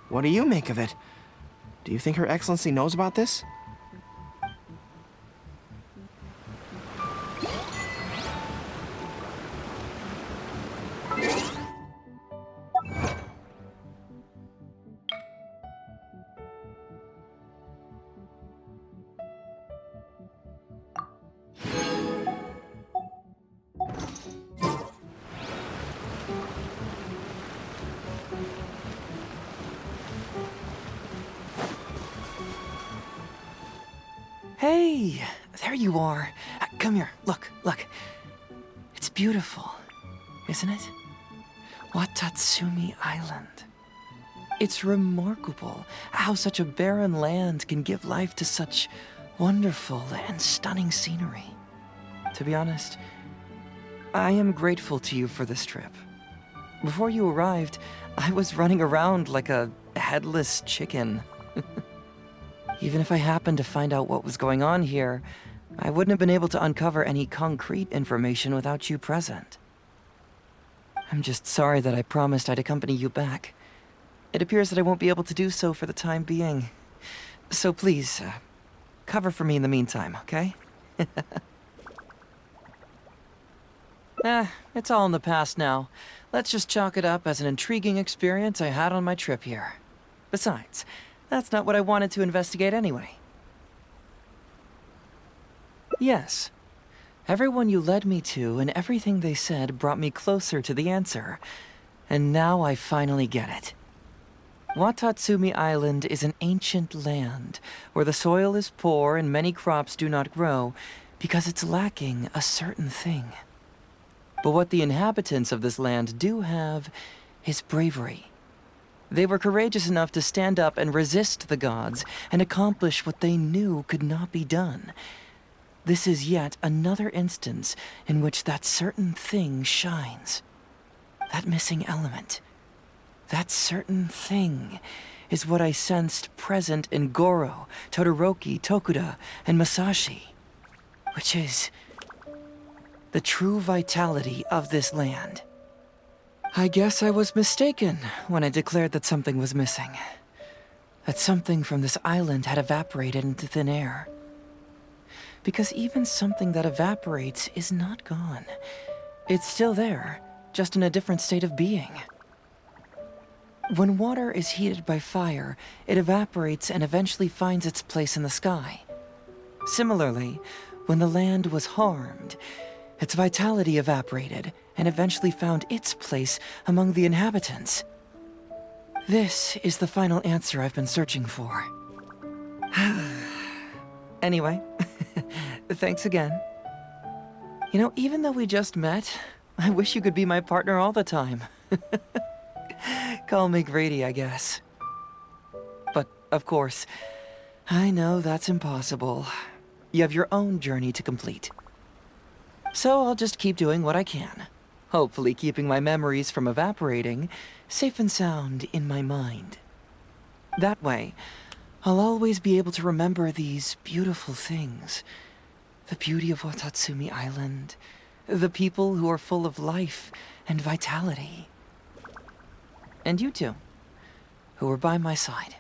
what do you make of it? Do you think Her Excellency knows about this? Hey, there you are. Come here, look. It's beautiful, isn't it? Watatsumi Island. It's remarkable how such a barren land can give life to such wonderful and stunning scenery. To be honest, I am grateful to you for this trip. Before you arrived, I was running around like a headless chicken. Even if I happened to find out what was going on here, I wouldn't have been able to uncover any concrete information without you present. I'm just sorry that I promised I'd accompany you back. It appears that I won't be able to do so for the time being. So please, cover for me in the meantime, okay? It's all in the past now. Let's just chalk it up as an intriguing experience I had on my trip here. Besides, that's not what I wanted to investigate anyway. Yes. Everyone you led me to and everything they said brought me closer to the answer. And now I finally get it. Watatsumi Island is an ancient land where the soil is poor and many crops do not grow because it's lacking a certain thing. But what the inhabitants of this land do have is bravery. They were courageous enough to stand up and resist the gods and accomplish what they knew could not be done. This is yet another instance in which that certain thing shines. That missing element. That certain thing is what I sensed present in Goro, Todoroki, Tokuda, and Masashi. Which is the true vitality of this land. I guess I was mistaken when I declared that something was missing. That something from this island had evaporated into thin air. Because even something that evaporates is not gone. It's still there, just in a different state of being. When water is heated by fire, it evaporates and eventually finds its place in the sky. Similarly, when the land was harmed, its vitality evaporated and eventually found its place among the inhabitants. This is the final answer I've been searching for. Anyway, thanks again. You know, even though we just met, I wish you could be my partner all the time. Call me Grady, I guess. But, of course, I know that's impossible. You have your own journey to complete. So I'll just keep doing what I can. Hopefully keeping my memories from evaporating safe and sound in my mind. That way, I'll always be able to remember these beautiful things. The beauty of Watatsumi Island, the people who are full of life and vitality. And you two, who were by my side.